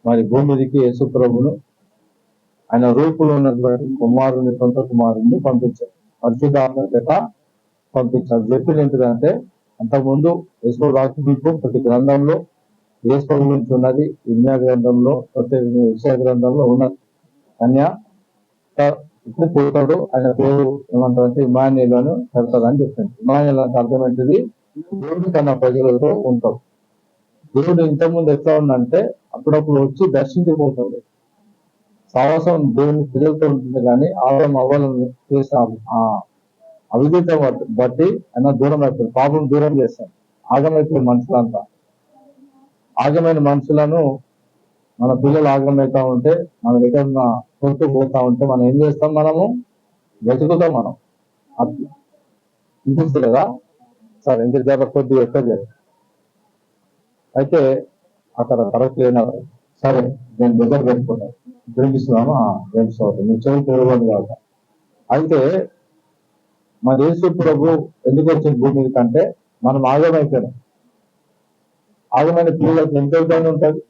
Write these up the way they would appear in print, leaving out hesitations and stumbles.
మరి భూమి మీదకి యేసు ప్రభును ఆయన రూపులో ఉన్నటువంటి కుమారుని, సొంత కుమారుని పంపించారు. పరిశుద్ధాత్మ చేత పంపించారు. చెప్పింది ఏంటిదంటే, అంతకుముందు యేసు రాసి మీకు ప్రతి గ్రంథంలో యేసు ప్రభు గురించి ఉన్నది. ఇన్యా గ్రంథంలో, ప్రతి విషయ గ్రంథంలో ఉన్నది. కన్యా ఇప్పుడు పుడతాడు, ఆయన పేరు ఏమంటారంటే ఇమాన్యుయేలు అని పెడతాడని చెప్పింది. ఇమాన్యుయేలు అంటే అర్థం ఏంటిది? దేవుడు తన ప్రజలతో ఉంటాడు. దేవుడు ఇంతకుముందు ఎట్లా ఉందంటే అప్పుడప్పుడు వచ్చి దర్శించిపోతాడు. సాహసం దేవుని ప్రజలతో ఉంటుంది, కానీ ఆదాం అవ్వాలని చేస్తాం అవిధేత బట్టి ఆయన దూరం అయిపోయింది. పాపం దూరం చేస్తాం. ఆగమైపోయిన మనుషులంతా, ఆగమైన మనుషులను మన పిల్లలు ఆగమవుతా ఉంటే, మన దగ్గర కొట్టు పోతా ఉంటే మనం ఏం చేస్తాం? మనము వెతుకుతాం. మనం అట్లా అనిపిస్తుంది కదా. సరే, ఇంక జర కొద్దిగా ఎక్కువ చేయాలి. అయితే అక్కడ కరెక్ట్ లేనారు. సరే, నేను దగ్గర పెట్టుకున్నాను. గ్రహిస్తున్నాను. గ్రహిస్తుంది. మీ చెవి తెరవని కాదు. అయితే మన యేసు ప్రభు ఎందుకు వచ్చిన భూమి కంటే మనం ఆగమైపోయినాం. ఆగమైన పిల్లలకు ఎంత ఇబ్బంది ఉంటుంది.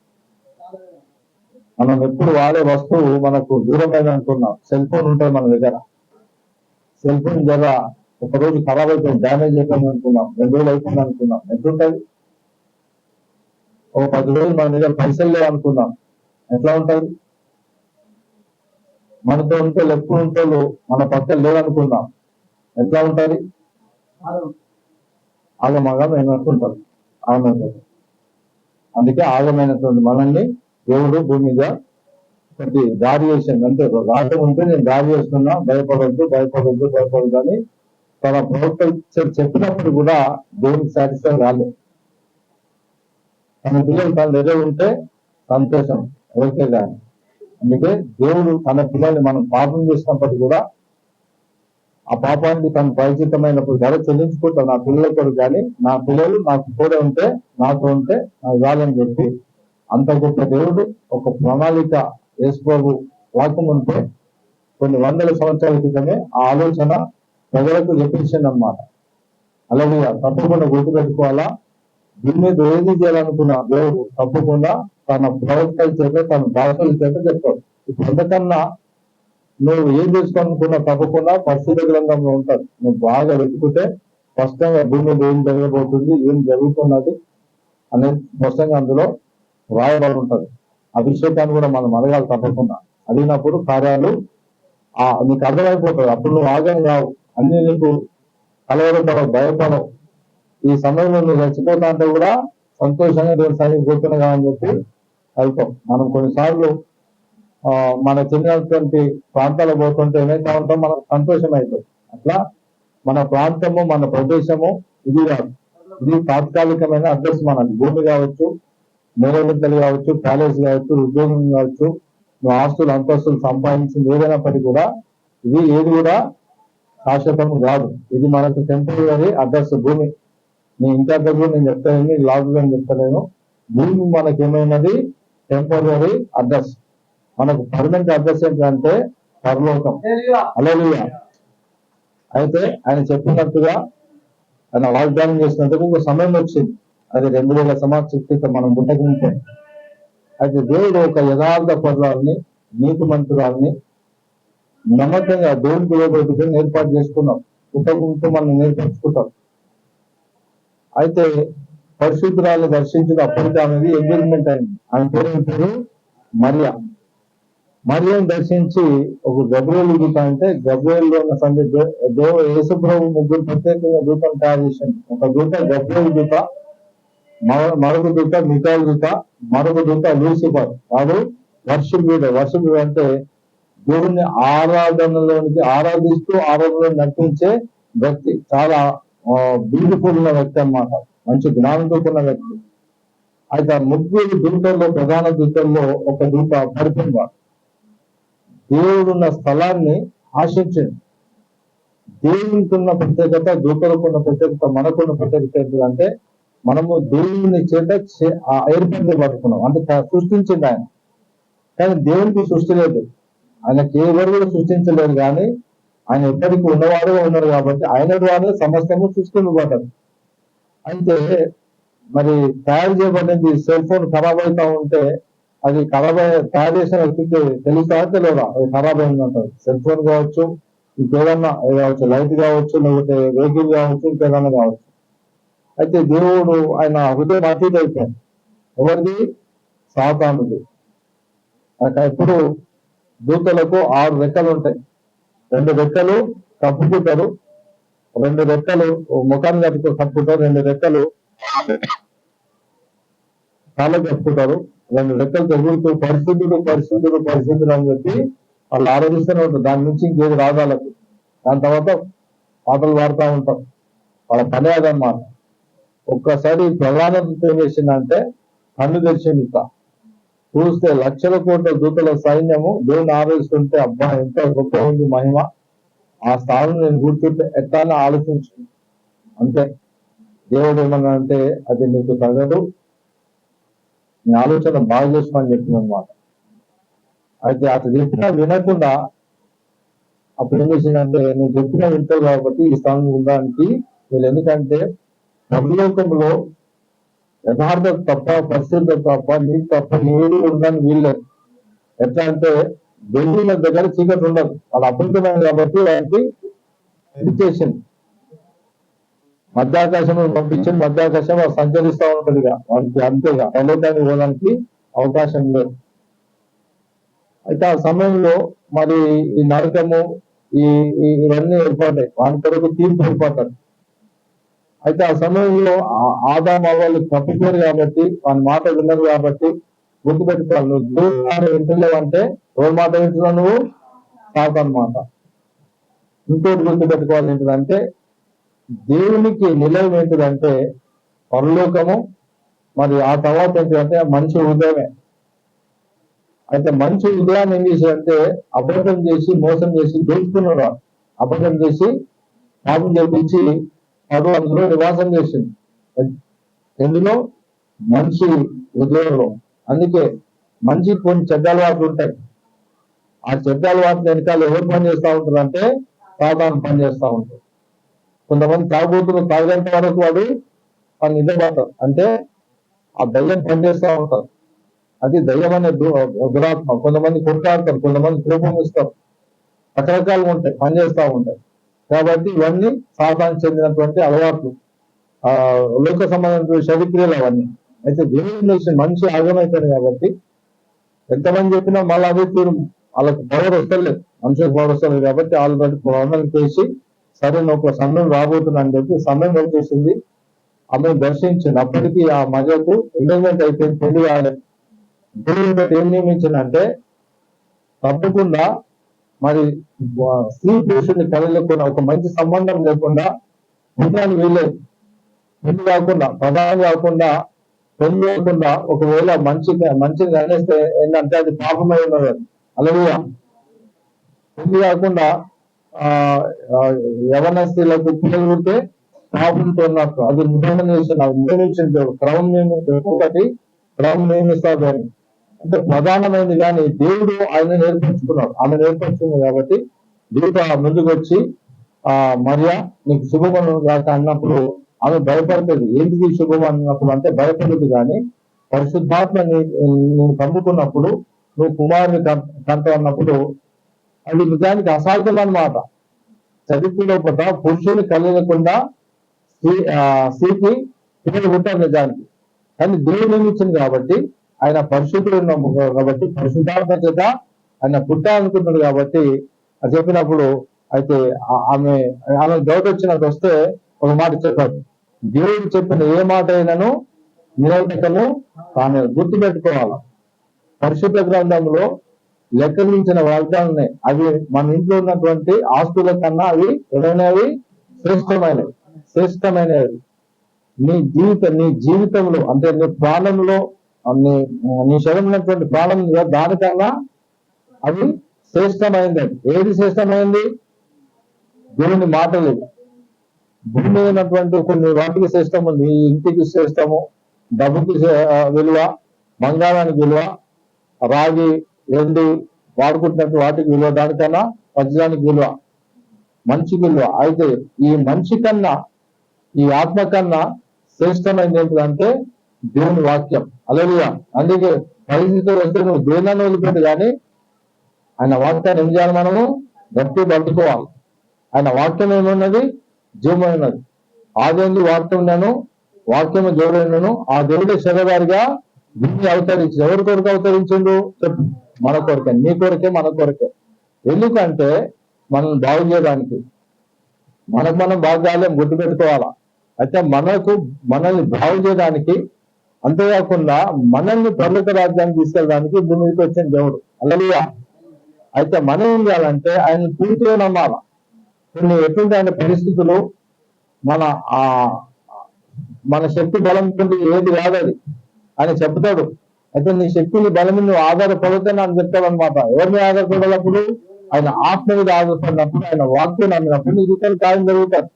మనం ఎప్పుడు వాడే వస్తువు మనకు దూరమైన అనుకున్నాం. సెల్ ఫోన్ ఉంటుంది మన దగ్గర. సెల్ ఫోన్ జర ఒకరోజు ఖరాబ్ అయిపోయింది, డ్యామేజ్ అయిపోయింది అనుకున్నాం. 2 రోజులు అయిపోయింది అనుకున్నాం. ఎట్లుంటుంది? ఒక 10 రోజులు మన దగ్గర పైసలు లేవు అనుకున్నాం. ఎట్లా ఉంటుంది? మనతో ఉంటే ఎప్పుడు ఉంటే మన పక్కన లేదనుకున్నాం. ఎట్లా ఉంటుంది? ఆగమగం ఏమనుకుంటారు. ఆగమైపోతుంది. అందుకే ఆగమైనటువంటి మనల్ని దేవుడు భూమి మీద ఒకటి దారి చేసింది. అంటే రాట ఉంటే నేను దారి చేస్తున్నా, భయపడద్దు భయపడద్దు భయపడద్దు అని తన ప్రవక్త చెప్పినప్పుడు కూడా దేవునికి సాటిస్ఫై రాలేదు. తన పిల్లలు తన దగ్గర ఉంటే సంతోషం ఓకే. కానీ అందుకే దేవుడు తన పిల్లల్ని మనం పాపం చేసినప్పటికీ కూడా ఆ పాపానికి తను పరిచితమైనప్పుడు ధర చెల్లించుకుంటాను నా పిల్లలతో. కానీ నా పిల్లలు నాకు కూడా ఉంటే, నాతో ఉంటే నాకు ఇవ్వాలని చెప్పి అంత గొప్ప దేవుడు ఒక ప్రణాళిక యేసు ప్రభు వాక్యం ఉంటే కొన్ని వందల సంవత్సరాల క్రితమే ఆ ఆలోచన ప్రజలకు చెప్పించింది అన్నమాట. అలాగే తప్పకుండా గుర్తుపెట్టుకోవాలా, దీని మీద ఏది చేయాలనుకున్న దేవుడు తప్పకుండా తన ప్రవక్తల చేత, తన దాసుల చేత చెప్తాడు. ఇప్పుడు అంతకన్నా నువ్వు ఏం చేసుకోవాలనుకున్నా తప్పకుండా పరిశుద్ధ గ్రంథంలో ఉంటాడు. నువ్వు బాగా వెతుకుంటే స్పష్టంగా భూమి మీద ఏం జరగబోతుంది, ఏం జరుగుతున్నది అనేది స్పష్టంగా అందులో రాయబడి ఉంటుంది. అభిషేకాన్ని కూడా మనం అడగాలి తప్పకుండా. అడిగినప్పుడు కార్యాలు నీకు అర్థమైపోతుంది. అప్పుడు నువ్వు ఆగం కావు, అన్ని నీకు కలవడం భయపడవు. ఈ సమయంలో నువ్వు చచ్చిపోతా అంటే కూడా సంతోషంగా దేవుని సన్నిధికి పోతున్నా అని చెప్పి వెళ్తాం. మనం కొన్నిసార్లు మన చిన్నటువంటి ప్రాంతాలకు పోతుంటే ఏమైతే ఉంటాం, మనకు సంతోషం అవుతుంది. అట్లా మన ప్రాంతము, మన ప్రదేశము ఇది కాదు. ఇది తాత్కాలికమైన అడ్రస్. మనది భూమి కావచ్చు, మూలవింతలు కావచ్చు, ప్యాలెస్ కావచ్చు, ఉద్యోగం కావచ్చు, నువ్వు ఆస్తులు అంతస్తులు సంపాదించింది ఏదైనప్పటికీ కూడా ఇది ఏది కూడా శాశ్వతం కాదు. ఇది మనకు టెంపరీ అడ్రస్. భూమి నీ ఇంటి అడ్రస్ కూడా నేను చెప్తాను, లాభం అని చెప్తలేను. భూమి మనకి ఏమైనది టెంపరీ అడ్రస్. మనకు పర్మనెంట్ అడ్రస్ ఏంటంటే పరలోకం. హల్లెలూయా. అయితే ఆయన చెప్పినట్టుగా ఆయన వాగ్దానం చేసినట్టుగా ఒక సమయం వచ్చింది. అది 2000 సంవత్సరాల క్రితం మనం పుట్టకుంటే. అయితే దేవుడు ఒక యథార్థ పరురాలని, నీతి మంత్రురాలని నమ్మకంగా దేవుడికి లోబడి ఏర్పాటు చేసుకున్నాం. పుట్టకుంటూ మనం నేర్పించుకుంటాం. అయితే పరిశుద్ధురాలు దర్శించిన అప్పటికి ఆమెది ఎంగేజ్మెంట్ అయింది. ఆమె పేరు మరియా. మరియం దర్శించి ఒక గబ్రియలు దూత, అంటే గబ్రియల్లో ఉన్న యేసు ప్రభు ముగ్గురు ప్రత్యేకంగా దూతను తయారు చేసింది. ఒక దూత గబ్రియలు దూత, మరొక దూత మిఖాయేలు దూత, మరొక దూత లూసిఫర్. వాడు వర్షిపుడు అంటే దేవుని ఆరాధిస్తూ ఆరాధనలో నటించే వ్యక్తి. చాలా బ్యూటిఫుల్ ఉన్న వ్యక్తి అన్నమాట. మంచి జ్ఞానంతో ఉన్న వ్యక్తి. అయితే ఆ ముగ్గురు దూతల్లో, ప్రధాన దూతల్లో ఒక దూత పడిపోయింది. దేవుడున్న స్థలాన్ని ఆశించండి. దేవునికి ఉన్న ప్రత్యేకత, దూతలకు ఉన్న ప్రత్యేకత, మనకున్న ప్రత్యేకత అంటే మనము దేవుని చేత ఏర్పరచబడుతున్నాం. అంటే సృష్టించింది ఆయన, కానీ దేవునికి సృష్టి లేదు. ఆయనకి ఎవరు కూడా సృష్టించలేదు, కానీ ఆయన ఎప్పటికీ ఉన్నవాడుగా ఉన్నారు కాబట్టి ఆయన ద్వారా సమస్తము సృష్టింపబడ్డది. అయితే మరి తయారు చేయబడింది సెల్ ఫోన్ ఖరాబ్ అవుతా ఉంటే అది ఖరాబ్ తయారు చేసిన వ్యక్తికి తెలుసా తెలియదా అది ఖరాబ్ అయిందంటారు. సెల్ ఫోన్ కావచ్చు, ఇంకేదన్నా కావచ్చు, లైట్ కావచ్చు, లేకపోతే వెహికల్ కావచ్చు, ఇంకేదన్నా కావచ్చు. అయితే దేవుడు ఆయన హృదయం అతీత అయిపోయాడు. ఎవరిది? సాతానుది. ఎప్పుడు దూతలకు 6 రెక్కలు ఉంటాయి. 2 రెక్కలు కప్పుకుంటారు, 2 రెక్కలు ముఖాన్ని కప్పుకుంటారు, 2 రెక్కలు కాళ్ళకు కప్పుకుంటారు, 2 రెక్కలు ఎగురుతూ పరిశుద్ధుడు పరిశుద్ధుడు పరిశుద్ధుడు అని చెప్పి వాళ్ళు ఆరోగిస్తూనే ఉంటారు. దాని నుంచి ఇంకేది రాగాలకు. దాని తర్వాత పాటలు పాడుతూ ఉంటారు. వాళ్ళ పని అదనమాట. ఒక్కసారి ప్రధానం ఏం చేసిందంటే కన్ను తెరిచింది. చూస్తే లక్షల కోట్ల దూతల సైన్యము దేవుని ఆలోచిస్తుంటే అబ్బా ఎంత గొప్ప ఉంది మహిమ. ఆ స్థానం నేను కూర్చుంటే ఎట్లా ఆలోచించు. అంతే. దేవుడు ఏమన్నా అంటే అది నీకు తగదు, నీ ఆలోచన బాగా చేసుకోమని చెప్పిందనమాట. అయితే అతను చెప్పినా వినకుండా అప్పుడు ఏం చేసిందంటే నువ్వు చెప్పినా వింటావు కాబట్టి ఈ స్థానం ఉండడానికి వీళ్ళు, ఎందుకంటే పరలోకంలో యథార్థత తప్ప, పరిశుద్ధత తప్ప, నీకు తప్ప ఏది ఉండడానికి వీల్లేదు. ఎట్లా అంటే దేవుళ్ళ దగ్గర చీకటి ఉండదు, వాళ్ళు అపరితమైన కాబట్టి వారికి ఎడ్యుకేషన్ మధ్యాకాశం పంపించి మధ్యాకాశం వాళ్ళు సంచరిస్తూ ఉంటుంది. వారికి అంతేగా పర్లోకానికి పోవడానికి అవకాశం లేదు. అయితే ఆ సమయంలో మరి ఈ నరకము ఇవన్నీ ఏర్పడ్డాయి. వాని కొరకు తీర్పు ఏర్పడతారు. అయితే ఆ సమయంలో ఆదాము వాళ్ళు తప్పిపోయారు కాబట్టి, వాని మాట విన్నారు కాబట్టి గుర్తుపెట్టుకోవాలి. నువ్వు దేవుని మాట వింటలేవంటే ఎవరి మాట వింటున్నావు? నువ్వు సాతాను మాట. ఇంకోటి గుర్తుపెట్టుకోవాలి ఏంటిదంటే దేవునికి నిలయం ఏంటిదంటే పరలోకము, మరి ఆ తర్వాత ఏంటిదంటే మంచి హృదయమే. అయితే మంచి హృదయాన్ని ఏం చేశాడంటే అబద్ధం చేసి మోసం చేసి దోచుకున్నాడు. అబద్ధం చేసి పాపం చేపించి అందులో నివాసం చేసింది. ఎందులో? మంచి హృదయంలో. అందుకే మంచి కొన్ని చెడ్డ అలవాట్లు ఉంటాయి. ఆ చెడ్డ అలవాట్లు వెనకాల ఎవరు పని చేస్తూ ఉంటారు అంటే సాతాను పని చేస్తూ ఉంటారు. కొంతమంది తాగుబోతులు తాగేంత వరకు వాడు నిద్రపోతారు. అంటే ఆ దయ్యం పనిచేస్తూ ఉంటారు. అది దయ్యం అనే దురాత్మ. కొంతమంది కొట్టాడతారు, కొంతమంది కోపం ఇస్తారు, రకరకాలుగా ఉంటాయి, పనిచేస్తూ ఉంటాయి. కాబట్టి ఇవన్నీ సాతానికి చెందినటువంటి అలవాట్లు, లోక సంబంధించిన చరిత్రలు అవన్నీ. అయితే దేవుని చేసిన మనిషి ఆగమైపోయింది కాబట్టి ఎంతమంది చెప్పినా మళ్ళీ అదే తీరు. వాళ్ళకి పవర్ వస్తలేదు, మనుషులకు పవర్ వస్తలేదు కాబట్టి ఆల్రెడీ ప్రవర్తన చేసి సరే ఒక సమయం రాబోతున్నా అని చెప్పి సమయం వచ్చేసింది. ఆమె దర్శించింది. అప్పటికి ఆ మజకు ఎంగేజ్మెంట్ అయిపోయింది, పెళ్లి కాలేదు. దేవుడు ఏం నియమించిందంటే తప్పకుండా మరి స్త్రీ పురుషుడిని కలిగిన ఒక మంచి సంబంధం లేకుండా ఉండడానికి వీలేదు. పెళ్లి కాకుండా, ప్రధానం కాకుండా, పెళ్లి కాకుండా ఒకవేళ మంచిగా అనేస్తే ఏంటంటే అది పాపమై ఉన్నది. అలాగే పెళ్లి కాకుండా యవనస్తులకు పిల్లలు ఉంటే పాపంతో ఉన్నట్టు. అది నియమించిన క్రమం ఒకటి క్రమం నియమిస్తారు. అంటే ప్రధానమైనది కానీ దేవుడు ఆయన నేర్పించుకున్నాడు, ఆమె నేర్పించుకుంది కాబట్టి దేవుడు ముందుకు వచ్చి మరియా నీకు శుభమను కాక అన్నప్పుడు ఆమె భయపడుతుంది. ఏంటిది శుభం అన్నప్పుడు అంటే భయపడదు. కానీ పరిశుద్ధాత్మ నువ్వు కమ్ముకున్నప్పుడు, నువ్వు కుమారుని కంట అన్నప్పుడు అది నిజానికి అసాధ్యం అన్నమాట. చరిత్రలో పట్ల పురుషుని కలిగకుండా స్త్రీకి పిల్లలు పుట్టారు నిజానికి. కానీ దేవుడు నియమించింది కాబట్టి, ఆయన పరిశుద్ధుడు కాబట్టి, పరిశుద్ధాత్మ చేత ఆయన పుట్టాలనుకుంటున్నాడు కాబట్టి అది చెప్పినప్పుడు అయితే ఆమె డౌట్ వచ్చినట్టు వస్తే ఒక మాట చెప్పాడు. దేవుడు చెప్పిన ఏ మాట అయినాను నిరవధికము తానే. గుర్తుపెట్టుకోవాలి, పరిశుద్ధ గ్రంథంలో లెక్కలించిన వాగ్దానాన్ని అవి మన ఇంట్లో ఉన్నటువంటి ఆస్తుల కన్నా అవి ఏదైనవి శ్రేష్టమైనవి. నీ జీవితంలో అంటే నీ ప్రాణంలో నీ శరీరమైనటువంటి ప్రాణం దానికన్నా అవి శ్రేష్టమైంది. ఏది శ్రేష్టమైంది? దేవుని మాటలు. భూమి అయినటువంటి కొన్ని వాటికి శ్రేష్టం ఉంది. ఇంటికి శ్రేష్టము, డబ్బుకి విలువ, బంగారానికి విలువ, రాగి వెండి వాడుకుంటున్నట్టు వాటికి విలువ, దానికన్నా వజ్రానికి విలువ, మంచికి విలువ. అయితే ఈ మనిషి కన్నా, ఈ ఆత్మ కన్నా శ్రేష్టమైనది ఏంటంటే దేవుని వాక్యం. హల్లెలూయా. అందుకే పరిస్థితులు వస్తే నువ్వు దేనాన్ని వదిలిపెట్టు, కానీ ఆయన వాక్యాన్ని ఏం చేయాలి? మనము గట్టి పట్టుకోవాలి. ఆయన వాక్యం ఏమున్నది? జీవమైనది. ఆదేందు వాక్యం నేను, వాక్యము దేవుడైనను, ఆ దేవుడే శరీరధారిగా భూమి అవతరించి. ఎవరి కొరకు అవతరించిండు? చెప్పు. మన కొరకే, నీ కొరకే, మన కొరకే. ఎందుకంటే మనం బాగు చేయడానికి, మనకు మనం బాగు కాలేం, గుర్తు పెట్టుకోవాలా. అయితే మనల్ని బాగు చేయడానికి, అంతేకాకుండా మనల్ని పర్వత రాజ్యాన్ని తీసుకెళ్ళడానికి భూమి మీదకి వచ్చిన దేవుడు. హల్లెలూయా. అయితే మనం ఏం చేయాలంటే ఆయన పూర్తిగా నమ్మాల. కొన్ని ఎటువంటి ఆయన పరిస్థితులు మన శక్తి బలం ఏది కాదది అని చెప్తాడు. అయితే నీ శక్తిని బలం నువ్వు ఆధారపడితే అని చెప్తాడు అనమాట. ఎవరిని ఆధారపడినప్పుడు? ఆయన ఆత్మ మీద ఆధారపడినప్పుడు, ఆయన వాక్యం నమ్మినప్పుడు నీ ఇతరులు కార్యం జరుగుతారు.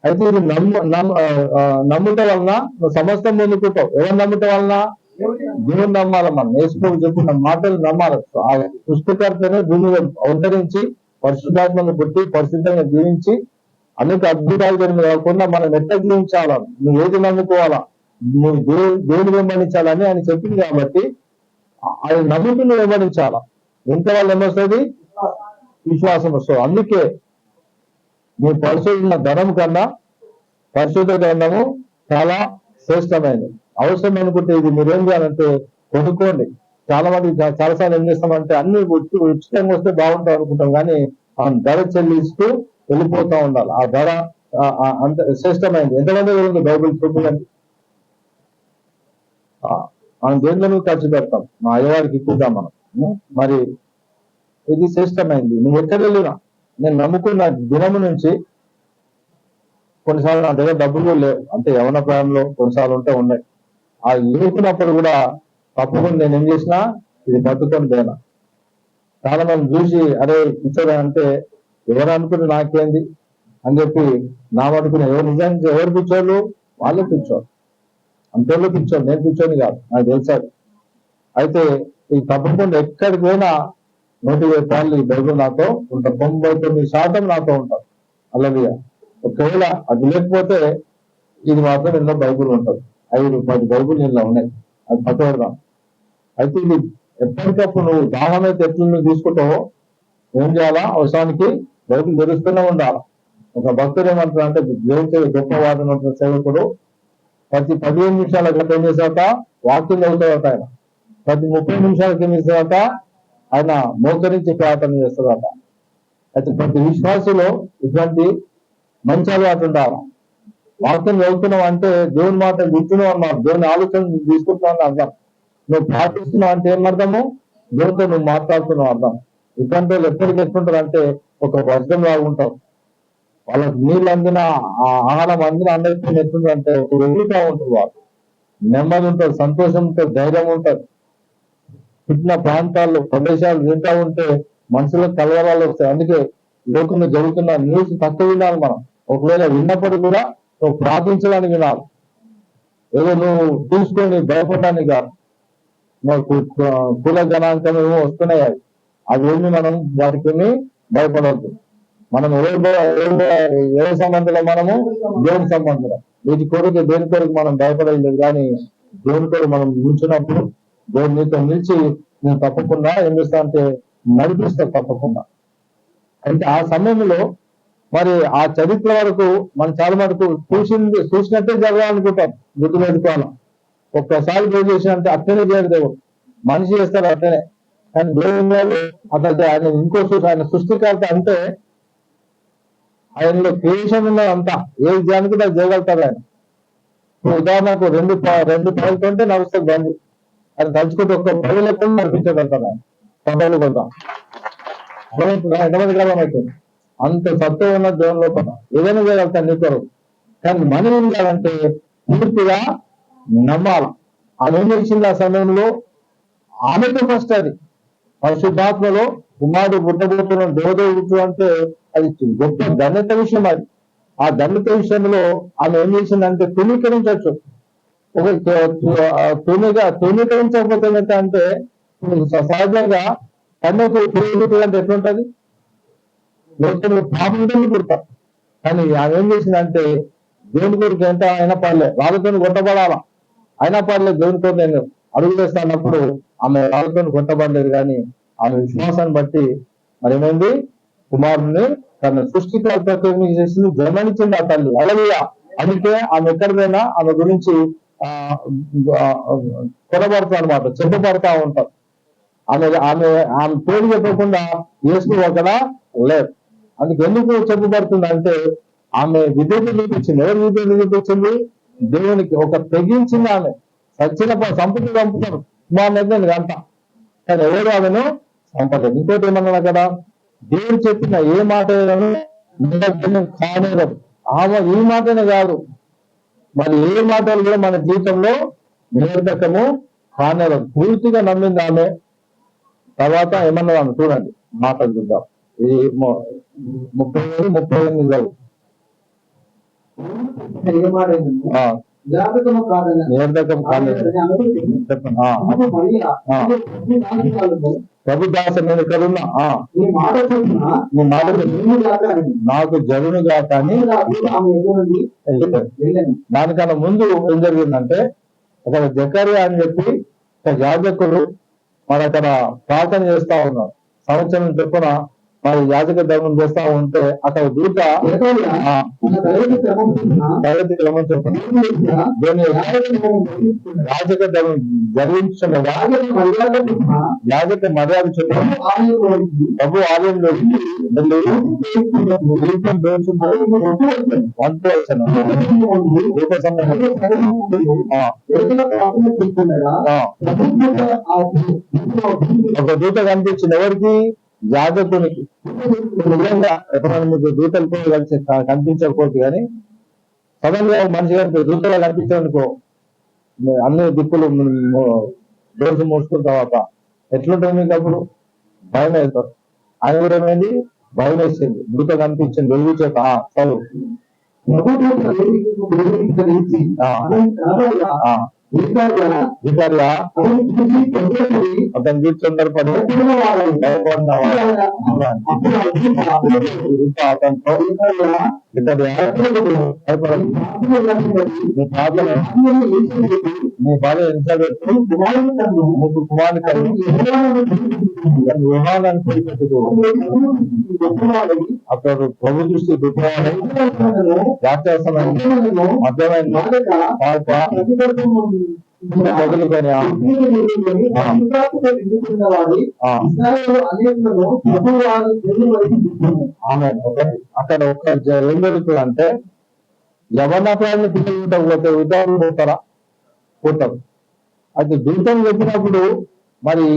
అయితే ఇది నమ్ముట వలన నువ్వు సమస్తం పొందుకుంటావు. ఎవరు నమ్ముట వలన? దేవుని నమ్మాలి. మనం యేసుప్రభువు చెప్పిన మాటలు నమ్మాలి. ఆ సృష్టికర్తనే భూమి అవతరించి పరిశుద్ధాత్మను పుట్టి పరిశుద్ధంగా జీవించి అనేక అద్భుతాలు జరిగిన కాకుండా మనం ఎట్లా జీవించాలా, నువ్వు ఏది నమ్ముకోవాలా, నువ్వు దేవుని వెంబడించాలని ఆయన చెప్పింది. కాబట్టి ఆయన నమ్ముతూ నువ్వు వెంబడించాలా. ఎంత వాళ్ళు ఏమొస్తుంది? విశ్వాసం వస్తుంది. అందుకే నీ పరిశోధన ధనం కన్నా పరిశుద్ధ గ్రంథము చాలా శ్రేష్టమైనది. అవసరం అనుకుంటే ఇది మీరేం చేయాలంటే కొనుక్కోండి. చాలా మంది చాలాసార్లు ఏం చేస్తామంటే అన్ని ఉచితంగా వస్తే బాగుంటాం అనుకుంటాం, కానీ ఆ ధర చెల్లిస్తూ వెళ్ళిపోతూ ఉండాలి. ఆ ధర అంత శ్రేష్టమైనది. ఎంతమంది ఉంది బైబిల్ చూపించండి. మనం దేంట్లో ఖర్చు పెడతాం, మా అయ్యవారికి ఇచ్చుదాం మనం. మరి ఇది శ్రేష్టమైంది. నువ్వు ఎక్కడ వెళ్ళినా, నేను నమ్ముకున్న దినము నుంచి కొన్నిసార్లు నా దగ్గర డబ్బులు లేవు, అంటే యవన ప్రాయంలో కొన్నిసార్లు ఉన్నాయి. ఆ లేకున్నప్పుడు కూడా తప్పకుండా నేను ఏం చేసినా ఇది బతుకొని దేనా. చాలా మంది చూసి అరే ఇచ్చాడు అంటే ఎవరు అనుకుని నాకేంది అని చెప్పి నా మటుకుని ఎవరు నిజానికి ఎవరు పిచ్చోళ్ళు? వాళ్ళే పిచ్చోళ్ళు. అంతలో పిచ్చోళ్ళు, నేను పిచ్చోని కాదు, నాకు తెలిసాడు. అయితే ఈ తప్పకుండా ఎక్కడికి పోయినా 120 సార్లు ఈ బైబుల్ నాతో ఉంటారు. 99% నాతో ఉంటారు. అలాగే ఒకవేళ అది లేకపోతే ఇది మాత్రం ఎన్నో బైబుల్ ఉంటుంది. 5-10 బైబుల్ ఇలా ఉన్నాయి, అది పట్టుబడదాం. అయితే ఇది ఎప్పటికప్పుడు నువ్వు దాహం అయితే ఎట్లు నువ్వు తీసుకుంటావో ఏం చేయాలా? అవసరానికి బైబుల్ తెరుస్తూనే ఉండాలి. ఒక భక్తుడు ఏమంటారు అంటే దేవుడు గొప్పవాడు సేవకుడు ప్రతి 15 నిమిషాల గంట ఏం చేసాక వాక్యం చదువుతాడట ఆయన. ప్రతి 30 నిమిషాలకి ఏం చేసేదాక ఆయన మోకరించి ప్రార్థన చేస్తాడట. అయితే ప్రతి విశ్వాసంలో ఇటువంటి మంచి అలవాటు ఉండాలి. వాక్యం చదువుతున్నావు అంటే దేవుని మాట గుర్తున్నావు అన్నమాట, దేవుని ఆలోచన తీసుకుంటున్నావు అని అర్థం. నువ్వు ప్రార్థిస్తున్నావు అంటే ఏమర్థము? దేవుడితో నువ్వు మాట్లాడుతున్నావు అర్థం. ఇటువంటి వాళ్ళు ఎప్పటికి ఎట్లుంటారు అంటే ఒక వర్గం లాగా ఉంటారు. వాళ్ళకి నీళ్ళు అందిన ఆహారం అందిన అందరికీ ఎట్లుంది అంటే ఒక వెలుగుతా ఉంటుంది. వాళ్ళు నెమ్మది ఉంటుంది, సంతోషం ఉంటుంది, ధైర్యం ఉంటుంది. పుట్టిన ప్రాంతాల్లో ప్రదేశాలు వింటా ఉంటే మనుషులకు కలవరాలు వస్తాయి. అందుకే లోకంలో జరుగుతున్న న్యూస్ తక్కువ వినాలి మనం. ఒకవేళ విన్నప్పుడు కూడా నువ్వు ప్రార్థించడానికి వినాలి. ఏదో నువ్వు చూసుకొని భయపడడానికి కాదు. కుల జనాంకం ఏమో వస్తున్నాయి, అవేమి మనం వాటికి భయపడవద్దు. మనం ఎవరి సంబంధంలో? మనము దేవుని సంబంధంలో. వీటి కొరకు దేని కొరకు మనం భయపడలేదు, కానీ దేవుని కొరకు మనం నిల్చున్నప్పుడు దేవుడు నీతో నిలిచి నేను తప్పకుండా ఏం చేస్తా అంటే నడిపిస్తా తప్పకుండా. అంటే ఆ సమయంలో మరి ఆ చరిత్ర వరకు మనం చాలా మటుకు చూసినట్టే జరగాలనుకుంటాం. గుర్తుపెట్టుకోవాలి. ఒక్కసారి దేవుడు చేసినంటే అట్లనే చేయడు దేవుడు. మనిషి చేస్తారు అట్లనే, కానీ దేవుడు అతను ఆయన ఇంకో ఆయన సృష్టికర్త అంటే ఆయనలో క్రియేషన్ ఉన్నదంతా ఏ జానికి దాన్ని చేయగలుగుతాడు ఆయన. ఉదాహరణకు రెండు పనులతో నడుస్తుంది బండి, అది తలుచుకుంటే ఒక్క పనులు కూడా నడిపించగలుగుతాడు ఆయన. పనులు కొంటాం ఎంతమంది కాలం అవుతుంది. అంత సత్వం ఉన్న దేవుని లోపల ఏదైనా చేయగలుగుతాను నీ కొరకు. కానీ మనం ఏం చేయాలంటే పూర్తిగా నమ్మాలి. ఆమె ఏం చేసింది ఆ సమయంలో? ఆమెతో ఫస్ట్ అది పరిశుద్ధాత్మలో కుమారుడు పుట్టబోతున్న దేవదేవుడు అంటే అది గొప్ప ధన్యత విషయం. అది ఆ ధన్యత విషయంలో ఆమె ఏం చేసిందంటే తుణీకరించవచ్చు. ఒక తుణీకరించకపోతే ఏంటంటే సహజంగా కన్యకు పురోహితుడు అంటే ఎట్లుంటది? లోకంలో పాపంతో పుడతారు. కానీ ఆమె ఏం చేసిందంటే దేవుని కొరకు ఎంత అయినా పర్లేదు, వాళ్ళతో కొట్టబడాలా అయినా పర్లేదు దేవుని కొరకు నేను అడుగులేస్తున్నప్పుడు ఆమె రాళ్ళతో కొట్టబడలేదు, కానీ ఆమె విశ్వాసాన్ని బట్టి మరి ఏమైంది, కుమారుని తన సృష్టికర్తతో చేసింది, జన్మనిచ్చింది ఆ తల్లి. అలాగే అందుకే ఆమె ఎక్కడికైనా ఆమె గురించి కొనబడతా అనమాట, చెప్పబడతా ఉంటారు. ఆమె ఆమె ఆమె పేరు చెప్పకుండా యేసు అక్కడ లేదు. అందుకు ఎందుకు చెప్పబడుతుంది అంటే ఆమె విధేయత చూపించింది. ఎవరు విధేయత చూపించింది? దేవునికి ఒక తెగించింది. ఆమె సచ్చిన సంపద చంపుతారు మా మీద గంట, కానీ ఎవరు ఆమెను చంపలేదు. ఇంకోటి ఏమన్నా కదా, దేవుడు చెప్పిన ఏ మాట కానేరదు. ఆమె ఈ మాటనే కాదు, మరి ఏ మాటలు కూడా మన జీవితంలో నిరర్ధకము కానేరదు. పూర్తిగా నమ్మింది ఆమె. తర్వాత ఏమన్నా ఆమె చూడండి, మాటలు చూద్దాం. ఈ 38 నిరర్ధకం కాలేదు. ప్రభు దాస నేను ఇక్కడున్నా, నాకు జరును గాక అని. దానికన్నా ముందు ఏం జరిగిందంటే, అక్కడ జకర్యా అని చెప్పి ఒక యాజకుడు మరి అక్కడ ప్రార్థన చేస్తా ఉన్నారు. సంవత్సరం చెప్పున మరి యాజక ధర్మం చేస్తా ఉంటే అక్కడ దూత తరగతి క్రమం చెప్పున యాజక ధర్మం జరిగించిన యాజక మర్యాద చెప్పిన ప్రభు ఆలయంలో ఒక దూత కనిపించింది. ఎవరికి? యాజకునికి. నిజంగా ఎప్పుడైనా మీకు దూతలు కూడా కలిసి కనిపించకపోతే కానీ సడన్ గా మనిషి గారికి దూతలు కనిపించాలనుకో, అన్ని దిక్కులు డోర్స్ మూసుకున్న తర్వాత ఎట్లుంటుంది మీకు? అప్పుడు భయం వేస్తారు. ఆయన కూడా ఏమైంది? భయం వేసింది. దూత కనిపించింది, వెలుగు చేత చదువు అతను కూర్చుందరపడి అతనితో నీ భార్య ఎంత ముగ్గురు కుమారులు వివాహానికి అతడు ప్రభు దృష్టి వ్యాఖ్యాసమైన మధ్యమైన అక్కడ ఒక ఏం జరుగుతుంది అంటే, యవనప్రాయాన్ని పిల్లలు ఉదాహరణ పోతారా? పోతారు. అయితే దూతం చెప్పినప్పుడు మరి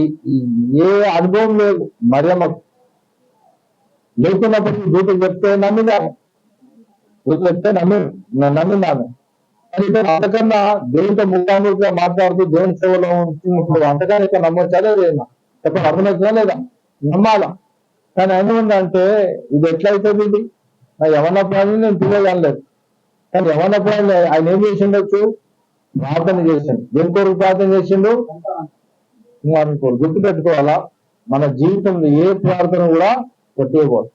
ఏ అనుభవం లేదు మరియమ్మకు. లేకున్నప్పటికీ దూత చెప్తే నమ్మిందామె, దూత చెప్తే నమ్మిందామె. అంతకన్నా దేవునితో ముఖాముఖిగా మాట్లాడుతూ దేవుని సేవలో ఉంటున్నప్పుడు అంతకన్నా ఇక్కడ నమ్మొచ్చా లేదా? చెప్పండి, అర్థమవుతుందా లేదా? నమ్మాలా. కానీ ఏముందంటే ఇది ఎట్లయితుంది? ఇది నా యవన ప్రాణులు నేను పిల్లగనలేదు, కానీ యవన ప్రాణులు ఆయన ఏం చేసిండొచ్చు? ప్రార్థన చేసిండు. దేని కొరకు ప్రార్థన చేసిండు? కుమారుని కొరకు. గుర్తుపెట్టుకోవాలా, మన జీవితంలో ఏ ప్రార్థన కూడా కొట్టేయకూడదు.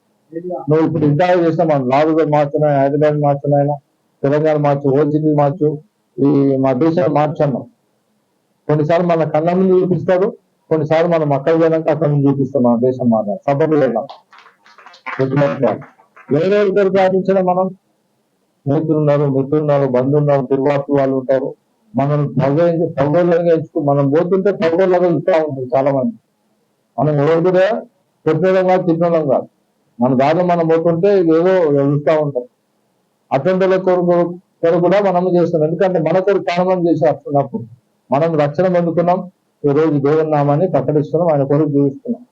నువ్వు ఇప్పుడు ఇంటర్వ్యూ చేసినా మనం లాగుగా మార్చున్నాయి, హైదరాబాద్ మార్చున్నాయినా, తెలంగాణ మార్చు, ఓజిని మార్చు, ఈ మా దేశాన్ని మార్చన్నాం. కొన్నిసార్లు మన కళ్ళ ముందు చూపిస్తాడు, కొన్నిసార్లు మనం అక్కడ పోయినాక అక్కడ ముందు చూపిస్తాం. మన దేశం మాట సభలు వెళ్ళాం. వేరే ఇద్దరు ప్రార్థించడం, మనం స్నేహితులున్నారు, మిత్రులున్నారు, బంధువులున్నారు, తిరువార్త వాళ్ళు ఉంటారు. మనం పగోళ్ళగా ఎంచుకు మనం పోతుంటే పగోళ్ళగా ఇస్తూ ఉంటుంది చాలా మంది. మనం ఎవరు కూడా పెట్టడం కాదు, తిట్టడం కాదు. మన దారిలో మనం పోతుంటే ఏదో చూస్తూ ఉంటాం. అటువంటి కొరకు కూడా మనము చేస్తున్నాం. ఎందుకంటే మన కొరకు ప్రారంభం చేసేస్తున్నప్పుడు మనం రక్షణ పొందుకున్నాం. ఈ రోజు దేవుని నామాన్ని ప్రకటిస్తున్నాం, ఆయన కొరకు జీవిస్తున్నాం.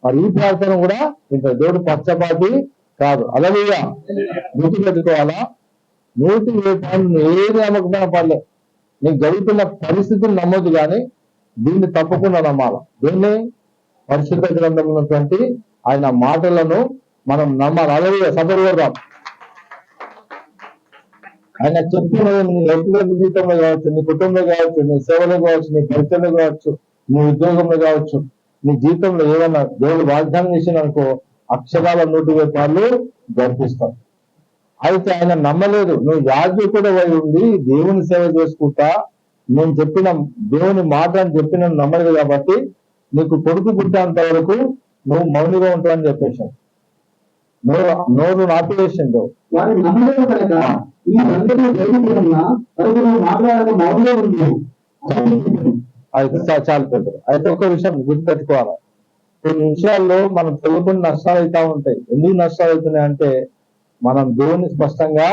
మరి ఈ ప్రార్థన కూడా ఇంకా దేవుడు పక్షపాతి కాదు. అలాగే గుర్తు పెట్టుకోవాలా, 100% ఏది నమ్మకమైన పర్లేదు. నీకు జరుగుతున్న పరిస్థితులు నమ్మొద్దు, కానీ దీన్ని తప్పకుండా నమ్మాలి. దీన్ని పరిశుద్ధ గ్రంథంలో ఉన్నటువంటి ఆయన మాటలను మనం నమ్మాలి. అలాగే సఫరుగా ఆయన చెప్తున్నది నీ వ్యక్తిగత జీవితంలో కావచ్చు, నీ కుటుంబంలో కావచ్చు, నీ సేవలో కావచ్చు, నీ పరిచయంలో కావచ్చు, నీ ఉద్యోగంలో కావచ్చు, నీ జీవితంలో ఏదైనా దేవుడు వాగ్దానం చేసిననుకో అక్షరాల 100% జరిపిస్తాడు. అయితే ఆయన నమ్మలేదు. నువ్వు యాజకుడు అయి ఉండి దేవుని సేవ చేసుకుంటా నేను చెప్పిన దేవుని మాట అని చెప్పిన నమ్మదు కాబట్టి నీకు కొడుకు పుట్టేంత వరకు నువ్వు మౌనిగా ఉంటావని చెప్పేశాను. నోరు ఆపివేసిండు. వారు నమ్మలేదు కనుక ఈ సంగతి జరుగుతున్నా మాట్లాడక మౌనంగా ఉంది. అయితే చాలు పెద్దలు. అయితే ఒక విషయం గుర్తుపెట్టుకోవాలి, కొన్ని విషయాల్లో మనం తెలుగుని నష్టాలు అవుతా ఉంటాయి. ఎందుకు నష్టాలు అవుతున్నాయి అంటే మనం దేవుని స్పష్టంగా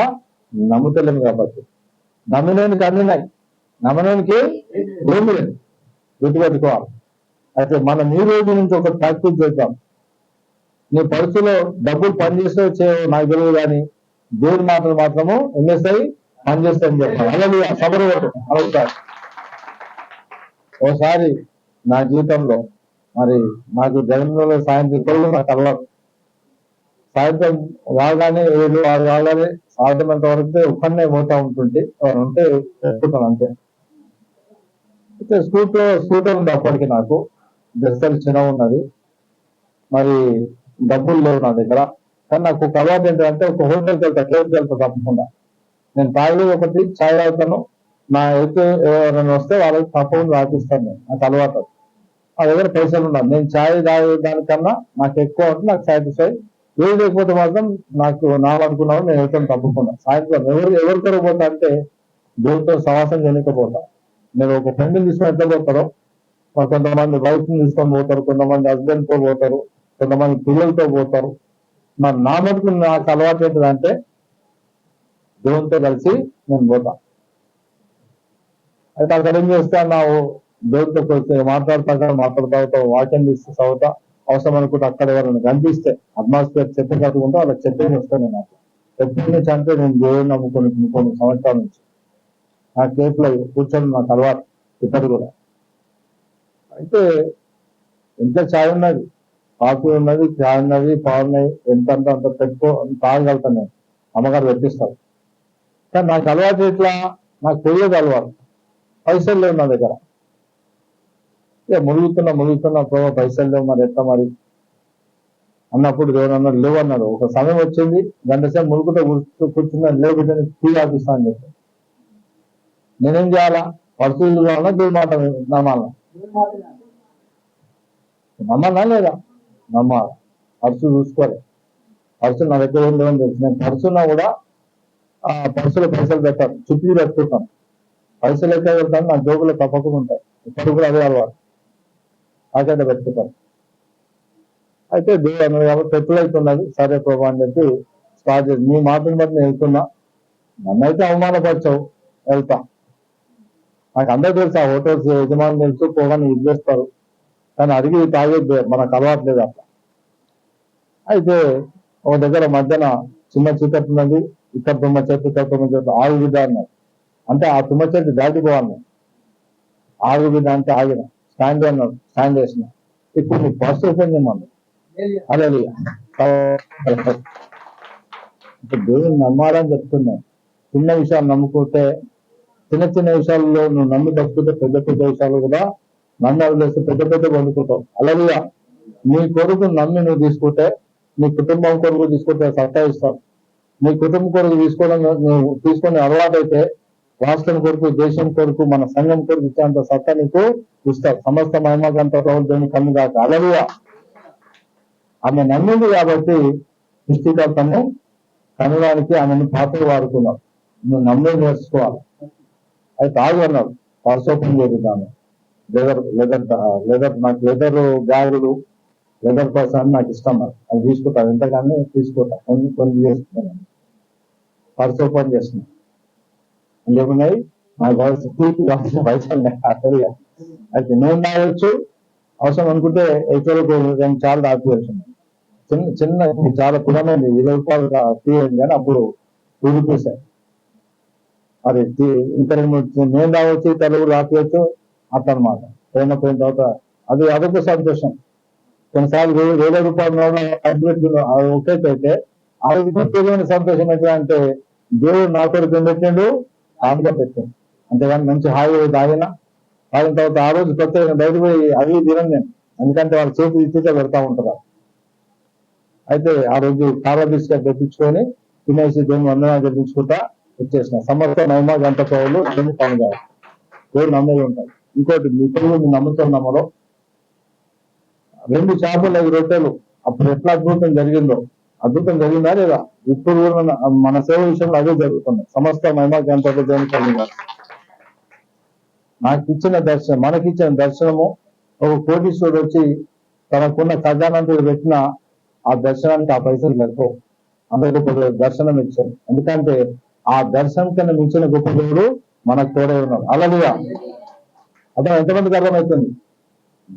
నమ్ముతలేము కాబట్టి. నమ్మలేనికి అన్నినాయి, నమ్మలేనికి ఏమి లేదు, గుర్తుపెట్టుకోవాలి. అయితే మనం ఈ రోజు నుంచి ఒక ప్రాక్టీస్ చేద్దాం. నీ పరుచులో డబ్బులు పనిచేస్తే చేయవు నాకు తెలియదు, కానీ దేవుని మాటలు మాత్రము ఎన్ఎస్ఐ పనిచేస్తాయని చెప్పాలి. అలాగే సబరు అవుతారు. ఓసారి నా జీవితంలో మరి నాకు జగన్లో సాయంత్రం నాకు అలవాటు. సాయంత్రం రాగానే 7-6 రాగానే సాధ్యమైనంత వరకు ఒక్కనే పోతా ఉంటుంటే ఉంటే పెట్టుకుంటాను అంతే. అయితే స్కూటర్ ఉంది అప్పటికి, నాకు దశలు చిన్న ఉన్నది, మరి డబ్బులు లేవు నా దగ్గర. కానీ నాకు ఒక అలవాటు ఏంటంటే ఒక హోటల్కి వెళ్తా, కేఫ్కి వెళ్తా తప్పకుండా. నేను తాగి ఒకటి ఛాయ్ తాగుతాను, నా ఎత్తు ఎవరైనా వస్తే వాళ్ళకి తప్పకుండా రాపిస్తాను. నేను నాకు అలవాటు. నా దగ్గర పైసలు ఉన్నాను, నేను ఛాయ్ తాగే దానికన్నా నాకు ఎక్కువ ఉంటుంది, నాకు సాటిస్ఫై. ఏది లేకపోతే మాత్రం నాకు అనుకున్నాను నేను వెళ్తాను తప్పకుండా. సాయంత్రం ఎవరికో పోతా అంటే దేవుడితో సవాసం చేయకపోతా. నేను ఒక ఫ్రెండ్ని తీసుకొని ఎట్లా పోతారో, కొంతమంది వైఫ్ని తీసుకొని పోతారు, కొంతమంది హస్బెండ్తో పోతారు, కొంతమంది పిల్లలతో పోతారు. మరి నా మటుకు నాకు అలవాటు ఏంటిదంటే దేవునితో కలిసి నేను పోతా. అయితే అక్కడ ఏం చేస్తా, నా దేవుడితో మాట్లాడుతా వాక్యం తీస్తే చదువుతా. అవసరం అనుకుంటే అక్కడ ఎవరైనా కనిపిస్తే అట్మాస్ఫియర్ చెత్త కట్టుకుంటే వాళ్ళకి చెత్తని వస్తాను. నాకు ఎప్పటి నుంచి అంటే నేను దేవుడిని నమ్ముకొని కొన్ని సంవత్సరాల నుంచి నా కేసులో కూర్చొని నాకు అలవాటు, ఇద్దరు కూడా. అయితే ఎంత ఛాయ్ ఉన్నది, కాఫీ ఉన్నది, ఛాయ్ ఉన్నది, పాలు ఉన్నాయి, ఎంత అంత తాగలుగుతాను నేను. అమ్మగారు పెట్టిస్తారు. కానీ నాకు అలవాటు ఎట్లా, నాకు తెలియదు అలవాటు. పైసలు లేవు నా దగ్గర. ములుగుతున్నా ప్రభావ పైసలు లేవు, మరి ఎట్లా మరి అన్నప్పుడు దేవుడు అన్నాడు లేవు అన్నాడు. ఒక సమయం వచ్చింది, గంట సేపు ములుగుతో కూర్చున్నాను, లేవు బిడ్డని ఫీ ఆపిస్తా అని చెప్పి. నేనేం చేయాలా, పరుశులు కావాలా దేవుడి మాట నమ్మాలా లేదా? నమ్మాలా. పరుసు చూసుకోవాలి. పరుసు నా దగ్గర ఏం లేవని తెలుసు. నేను పరుసున్నా కూడా ఆ పరుసులో పైసలు పెట్టాను, చుట్టూ పెట్టుకుంటాను. పైసలు ఎక్కడ పెడతాను, నా జోబులో తప్పకుండా ఉంటాయి. ఇప్పుడు కూడా అదే అలవాటు, ఆచరణ పెట్టుకుంటాను. అయితే దేవుడు అన్నది కాబట్టి ఎప్పుడైతున్నది సరే ప్రభా అని చెప్పి స్టార్ట్ చేసి నీ మాటను బట్టి నేను వెళ్తున్నా. నన్నైతే అవమానపరచవు, వెళ్తా. నాకు అందరూ తెలుసు, ఆ హోటల్స్ యజమాని తెలుసు, పోగానే ఇది చేస్తారు. కానీ అడిగి తాగేది మనకు అలవాట్లేదు అట్లా. అయితే ఒక దగ్గర మధ్యన చిన్న చీకటి ఉన్నది, ఇక్కడ తుమ్మ చెట్టు, ఇక్కడ తుమ్మ చెట్టు, ఆగు బిడ్డ అన్నారు. అంటే ఆ తుమ్మ చెట్టు దాటిపోవాలి. ఆగు బిడ్డ అంటే ఆగిన. స్టాండ్ అన్నాడు, స్టాండ్ చేసిన. ఇప్పుడు నీ పర్స్ ఓపెన్ చేయమన్నాడు. అదే ఇప్పుడు దేవుని నమ్మాలని చెప్తున్నాను. చిన్న విషయాలు నమ్ముకుంటే, చిన్న విషయాల్లో నువ్వు నమ్మి తప్పుకుంటే పెద్ద విషయాలు కూడా నన్ను వదిలేస్తే పెద్ద వండుకుంటావు. అలాగే నీ కొడుకు నమ్మి నువ్వు తీసుకుంటే, నీ కుటుంబం కొడుకు తీసుకుంటే సత్తా ఇస్తావు. నీ కుటుంబం కొడుకు నువ్వు తీసుకునే అలవాటైతే రాష్ట్రం కొడుకు, దేశం కొడుకు, మన సంఘం కొడుకు ఇచ్చేంత సత్తా నీకు ఇస్తావు. సమస్త మహిమకంత దేవుని కన్ను కాక. అలాగే ఆమె నమ్మింది కాబట్టి సృష్టికర్తను కనడానికి ఆమెను పాత్ర వాడుకున్నావు. నువ్వు నమ్మే నేర్చుకోవాలి. అయితే తాగు అన్నాడు, పర్సోపం చేద్దాము. లెదర్ నాకు లెదర్ బ్యాగులు, లెదర్ పర్సన్ నాకు ఇష్టం. అది తీసుకుంటాను, ఎంతగానో తీసుకుంటాను, కొన్ని చేసుకుంటాను. పర్సోపం చేస్తున్నాను ఏమున్నాయి నా పైసలు. అయితే నేను తాగొచ్చు, అవసరం అనుకుంటే ఇతరులకు చాలా దాచివేస్తున్నాను. చిన్న చాలా పురాణమైంది, 20 రూపాయలు తీయండి కానీ అప్పుడు 2 రూపీస్. అది ఇతర నేను రావచ్చు, ఇతరులు రావచ్చు అట్లనమాట. పోయిన తర్వాత అదొక సంతోషం. కొన్నిసార్లు 2000 రూపాయలు ఒకేకైతే అది ప్రత్యేకమైన సంతోషం ఎట్లా దేవుడు నా కొరకు ఏం పెట్టిండు, ఆమెగా పెట్టాడు. అంతేగాని మంచి హాయి తాగిన తర్వాత ఆ రోజు ప్రత్యేకంగా బయటకు పోయి అవి తినను నేను, ఎందుకంటే వాళ్ళ చేతులు ఇచ్చితే పెడతా ఉంటారు. అయితే ఆ రోజు కారా బిస్కెట్ తెప్పించుకొని తినేసి దేవుని వందనాలు తెప్పించుకుంటా వచ్చేసిన. సమర్థ మహిమ గంట పౌలు పనిగా దేవుడు నమ్మేది ఉంటాయి. ఇంకోటి ఇప్పుడు మీరు నమ్ముతున్నామో 2 చేపలు 5 రొట్టెలు అప్పుడు ఎట్లా అద్భుతం జరిగిందో అద్భుతం జరిగిందా లేదా? ఇప్పుడు కూడా మన సేవ విషయంలో అదే జరుగుతుంది. సమస్త మహిమ గంటలు దేవుని కలిగినారు. మనకిచ్చిన దర్శనము ఒక కోటీశ్వరుడు వచ్చి తనకున్న ఖజానాంతో పెట్టిన ఆ దర్శనానికి ఆ పైసలు సరిపోవు. అంత గొప్ప దర్శనం ఇచ్చాడు. ఎందుకంటే ఆ దర్శనం కన్నా మించిన గొప్ప దేవుడు మనకు తోడే ఉన్నాడు. అలాగే అతను ఎంతమందికి అర్థమవుతుంది?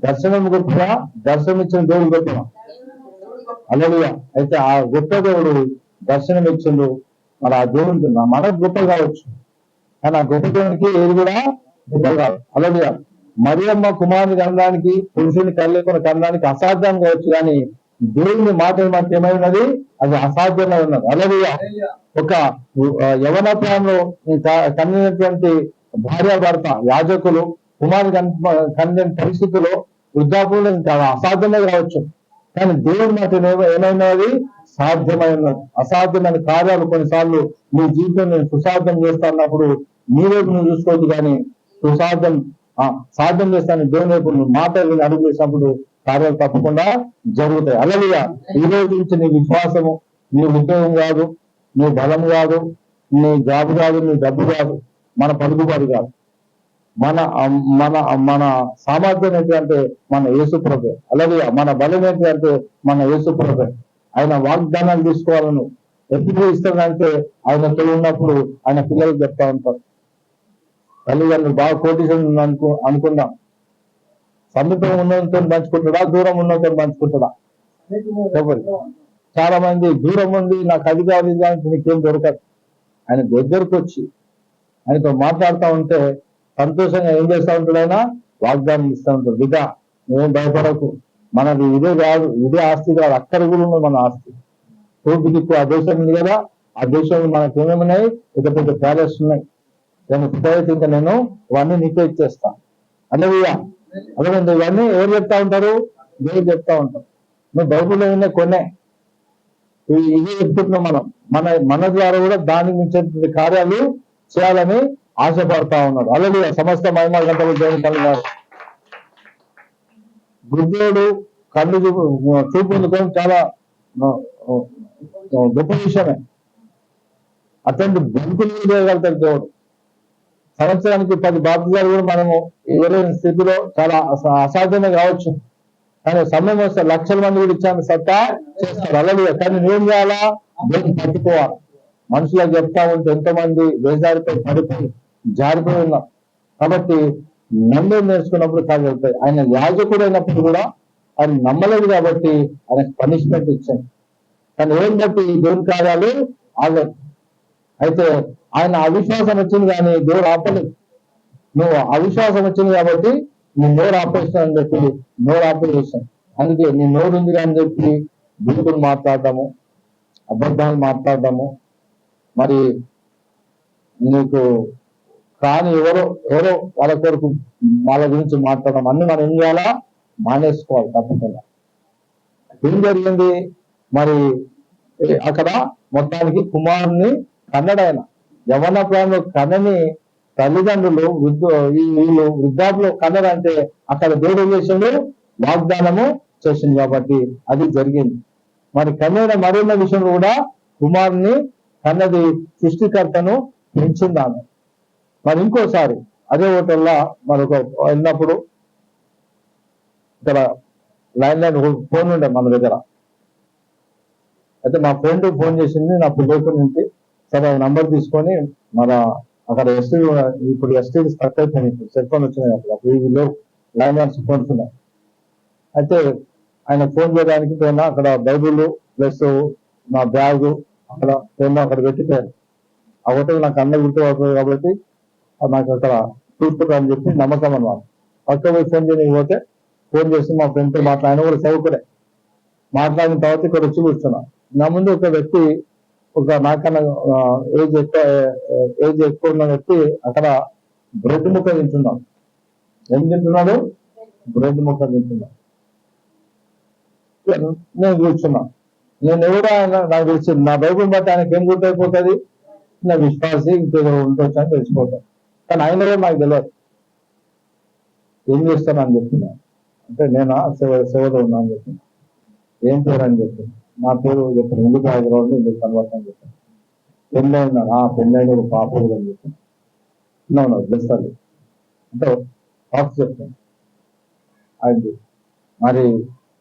దర్శనం గొప్పగా, దర్శనం ఇచ్చిన దేవుడు గొప్పగా. అలాగే అయితే ఆ గొప్ప దేవుడు దర్శనం ఇచ్చిండు. మరి ఆ దేవుడికి మనకు గొప్ప కావచ్చు, కానీ ఆ గొప్ప దేవునికి ఏది కూడా గొప్ప కాదు. అలాగే మరియమ్మ కుమారుని కనడానికి, పురుషుని కళ్ళకొని కనడానికి అసాధ్యం కావచ్చు, కానీ దేవుని మాట మనకి ఏమైనది అది అసాధ్యమై ఉన్నది. అలాగే ఒక యవన ప్రాయంలో కన్నినటువంటి భార్యాభర్త యాజకులు కుమారుని కన్నిన పరిస్థితుల్లో వృద్ధాపులు అసాధ్యమే కావచ్చు, కానీ దేవుని మాట ఏమైనది సాధ్యమై ఉన్నది. అసాధ్యమైన కార్యాలు కొన్నిసార్లు నీ జీవితం నేను సుసాధ్యం చేస్తా అన్నప్పుడు నీ వైపు నువ్వు చూసుకోవద్దు, కానీ సాధ్యం చేస్తాను దేవుని వైపు నువ్వు మాట అడుగు చేసినప్పుడు కార్యాలు తప్పకుండా జరుగుతాయి. అలాగే ఈ రోజు నుంచి నీ విశ్వాసము, నీ ఉద్యోగం కాదు, నీ బలం కాదు, నీ జాబు కాదు, నీ డబ్బు కాదు, మన పలుకుబడి కాదు, మన మన మన సామర్థ్యం ఏంటంటే మన యేసు ప్రభే. అలాగే మన బలం ఏంటంటే మన యేసు ప్రభే. ఆయన వాగ్దానాలు తీసుకోవాలను ఎప్పుడు ఇస్తాడంటే ఆయనతో ఉన్నప్పుడు ఆయన పిల్లలకు చెప్తా ఉంటారు. తల్లిదండ్రులు బాగా కోటీశ్వరుడు అనుకుందాం, సమీపం ఉన్నతో పంచుకుంటాడా, దూరం ఉన్నతో పంచుకుంటాడా? చెప్పండి. చాలా మంది దూరం ఉంది, నాకు అది కాదు ఇది కానీ నీకేం దొరకదు. ఆయన దగ్గరకు వచ్చి ఆయనతో మాట్లాడుతూ ఉంటే సంతోషంగా ఏం చేస్తూ ఉంటాడు? ఆయన వాగ్దానం ఇస్తూ ఉంటాడు. బిడ్డ నువ్వేం భయపడకు, మనది ఇదే కాదు, ఇదే ఆస్తి కాదు, అక్కడ కూడా ఉంది మన ఆస్తి. తూర్పు దిక్కు ఆ దేశం ఉంది కదా, ఆ దేశంలో మనకి ఏమేమున్నాయి? పెద్ద పెద్ద ప్యాలెస్ ఉన్నాయి. నేను కుప్పైతే ఇంకా నేను ఇవన్నీ నీకే ఇచ్చేస్తాను. అలాగే ఇవన్నీ ఎవరు చెప్తా ఉంటారు? దేవుడు చెప్తా ఉంటారు. నువ్వు బైబుల్లో ఉన్న కొన్నే ఇవి చెప్తున్నాం మనం. మన ద్వారా కూడా దానికి మించినటువంటి కార్యాలు చేయాలని ఆశపడతా ఉన్నారు. అలాగే సమస్త మహిమ గంటలు దేవుని కలిగినారు. వృద్ధుడు కళ్ళు చూపు పొందుకోవడం చాలా గొప్ప విషయమే. అటువంటి బతుకులు చేయగలుగుతాడు దేవుడు. సంవత్సరానికి 10 బాప్తిజాలు కూడా మనము ఎవరైన స్థితిలో చాలా అసాధ్యమే కావచ్చు, కానీ సమయం వస్తే లక్షల మంది కూడా ఇచ్చాను సత్తా చేస్తారు. అలాగే కానీ నువ్వేం చేయాలా? దేవుని పట్టుకోవాలి. మనుషులకు చెప్తా ఉంటే ఎంతో మంది వేసారిపోయి పడిపోయి జారిపోయి ఉన్నారు. కాబట్టి నమ్మే నేర్చుకున్నప్పుడు కాగలుగుతాయి. ఆయన యాజకుడు అయినప్పుడు కూడా ఆయన నమ్మలేదు కాబట్టి ఆయనకు పనిష్మెంట్ ఇచ్చాను. కానీ ఏం బట్టి దేవుని కార్యాలు ఆగదు. అయితే ఆయన అవిశ్వాసం వచ్చింది కానీ దేవుడు ఆపలేదు. నువ్వు అవిశ్వాసం వచ్చింది కాబట్టి నీ నోరు ఆపేస్తాను అని చెప్పి నోరు ఆపేసాను. అందుకే నీ నోరు ఉంది అని చెప్పి బూతులు మాట్లాడటము, అబద్ధాలు మాట్లాడటము, మరి నీకు కానీ ఎవరో వాళ్ళ కొరకు వాళ్ళ గురించి మాట్లాడడం అన్ని మనం ఏం చేయాలా? మానేసుకోవాలి తప్పకుండా. ఏం జరిగింది మరి అక్కడ? మొత్తానికి కుమారుని కన్నడాయన యవన ప్రాయంలో కన్నని తల్లిదండ్రులు వీళ్ళు వృద్ధాపులో కన్నడంటే అక్కడ దేవుడు ఏం చేసిండు? వాగ్దానము చేసింది కాబట్టి అది జరిగింది. మరి కన్నడ మరొన్న విషయంలో కూడా కుమారుని కన్నది సృష్టికర్తను పెంచింది ఆమె. మరి ఇంకోసారి అదే హోటల్లో మరొక వెళ్ళినప్పుడు ఇక్కడ ల్యాండ్ ఫోన్ ఉండే మన దగ్గర. అయితే మా ఫ్రెండ్ ఫోన్ చేసింది నా పిల్లల నుంచి. సరే నంబర్ తీసుకొని మన అక్కడ ఇప్పుడు ఎస్టీ స్ట్రక్ అయిపోయింది, సెల్ ఫోన్ వచ్చినాయి అక్కడ వీళ్ళు ల్యాండ్ లైన్స్ ఫోన్స్ ఉన్నాయి. అయితే ఆయన ఫోన్ చేయడానికి పోయినా అక్కడ బైబుల్ ప్లస్ నా బ్యాగ్ అక్కడ పోయినా అక్కడ పెట్టిపోయాను. ఆ హోటల్ నాకు అన్న గుర్తు అవుతుంది కాబట్టి నాకు అక్కడ చూసుకుంటా అని చెప్పి నమ్మకం అన్నమాట. పక్క పోయి ఫోన్ చేయడానికి పోతే ఫోన్ చేసి మా ఫ్రెండ్తో ఆయన కూడా చదువుకునే మాట్లాడిన తర్వాత ఇక్కడ వచ్చి కూర్చున్నా. నా ముందు ఒక వ్యక్తి, ఒక నాకన్నా ఏజ్ ఎక్కువ ఉన్న వ్యక్తి అక్కడ బ్రెడ్ ముక్క తింటున్నాడు. ఏం తింటున్నాడు? బ్రెడ్ ముక్క తింటున్నాడు. నేను కూర్చున్నా. నేను ఎవరు నాకు తెలిసింది, నా బైబుల్ బట్టి ఆయనకి ఏం గుర్తయిపోతుంది? నా విశ్వాసి ఇంకేదో ఉండొచ్చు అని తెలిసిపోతాను. కానీ ఆయన కూడా నాకు తెలియదు. ఏం చేస్తాను అని చెప్తున్నా. అంటే నేను సేవలో ఉన్నా అని చెప్తున్నా. ఏం పేరు అని చెప్తున్నా. నా పేరు చెప్పాను. ఎందుకు హైదరాబాద్ ఎందుకు కన్వర్ట్ అని చెప్పాను. పెళ్ళి అయినా పెళ్ళి అయిన పాప అని చెప్పాను. చేస్తాను అంటే టాక్స్ చెప్తాను. అది మరి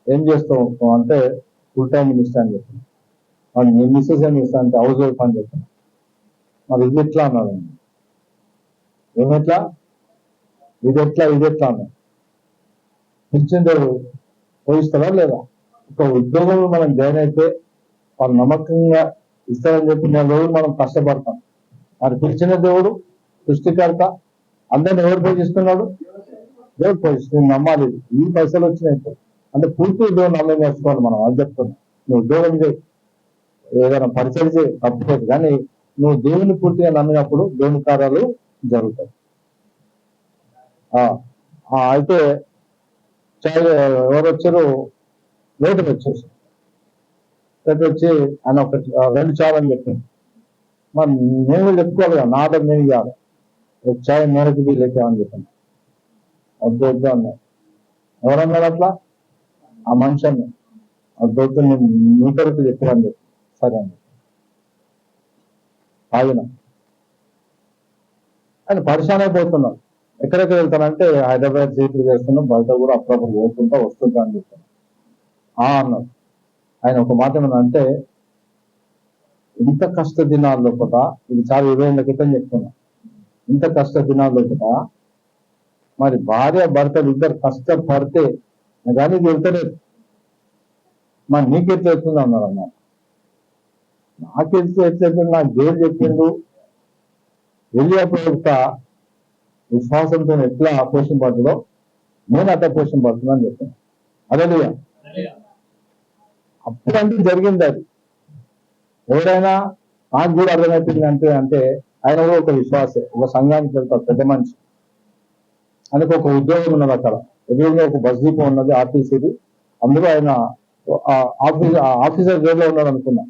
ఏం చేస్తావు అంటే ఫుల్ టైం మినిస్టర్ అని చెప్పాను. మరి నేను మిస్సెస్ ఏం చేస్తా అంటే హౌస్ వైఫ్ అని చెప్పాను. మరి ఇది ఎట్లా అన్నాడు. ఏమెట్లా ఇది ఎట్లా అన్నాడు. ఇచ్చిందో పోయిస్తారా లేదా? ఒక ఉద్యోగంలో మనం జాయిన్ అయితే వాళ్ళు నమ్మకంగా ఇస్తారని చెప్పి నేను రోజు మనం కష్టపడతాం. మరి పిలిచిన దేవుడు సృష్టికర్త అందరిని ఎవరు పోషిస్తున్నాడు? దేవుడు పోషిస్తుంది. నమ్మాలి. ఈ పైసలు వచ్చినాయి అంటే పూర్తి దేవుడు నమ్మకం వేసుకోవాలి. మనం అది చెప్తున్నాం. నువ్వు ఉద్యోగం చేయి, ఏదైనా పరిచయం చేయి, తప్పుకోదు. కానీ నువ్వు దేవుని పూర్తిగా నమ్మినప్పుడు దేవుని కార్యాలు జరుగుతాయి. అయితే ఎవరు వచ్చారు? వేటకు వచ్చేసి వచ్చి ఆయన ఒక 2 చాలని చెప్పింది. మరి నేను చెప్పుకోవాలి కదా, నా ఆర్డర్ నేను ఇవ్వాలి. చాయ్ మేరకు లేక అని చెప్పాను. వద్దు వద్దు అన్నారు. ఎవరన్నారు అట్లా? ఆ మనిషిని వద్దు నేను నూతరకు చెప్పాను చెప్పి సరే అండి ఆగిన. ఆయన పరిశాన్ అయిపోతున్నాడు. ఎక్కడెక్కడ వెళ్తానంటే హైదరాబాద్ సీట్లు చేస్తున్నాం, బయట కూడా అప్పుడప్పుడు పోతుంటా వస్తుంటా అని చెప్పాను. అన్నాడు. ఆయన ఒక మాట ఏమన్నా అంటే, ఇంత కష్ట దినాల లోపల, ఇది చాలా 20 ఏళ్ళ క్రితం చెప్తున్నా, ఇంత కష్ట దినాల లోపల మరి భార్య భర్తలు ఇద్దరు కష్టపడితే కానీ వెళ్తలేదు. మరి నీకెట్లా వెళ్తుంది అన్నారు అన్నమాట. నాకెళ్తే ఎట్లయితే నాకు దేవుడు చెప్పిండు, వెళ్ళేప్పుడు ఒక విశ్వాసంతో ఎట్లా పోషింపడుతుందో నేను అట్లా పోషింపడుతున్నా అని చెప్పాను. అదే అప్పుడంటే జరిగింది. అది ఎవరైనా నాకు కూడా అర్థమవుతుంది అంటే ఆయన కూడా ఒక విశ్వాసే. ఒక సంఘానికి వెళ్తారు పెద్ద మనిషి. ఆయనకు ఒక ఉద్యోగం ఉన్నది అక్కడ. ఎదురుగా ఒక బస్ డిపో ఉన్నది, ఆర్టీసీది. అందులో ఆయన ఆఫీసర్ గ్రేడ్ లో ఉన్నాడు అనుకున్నా.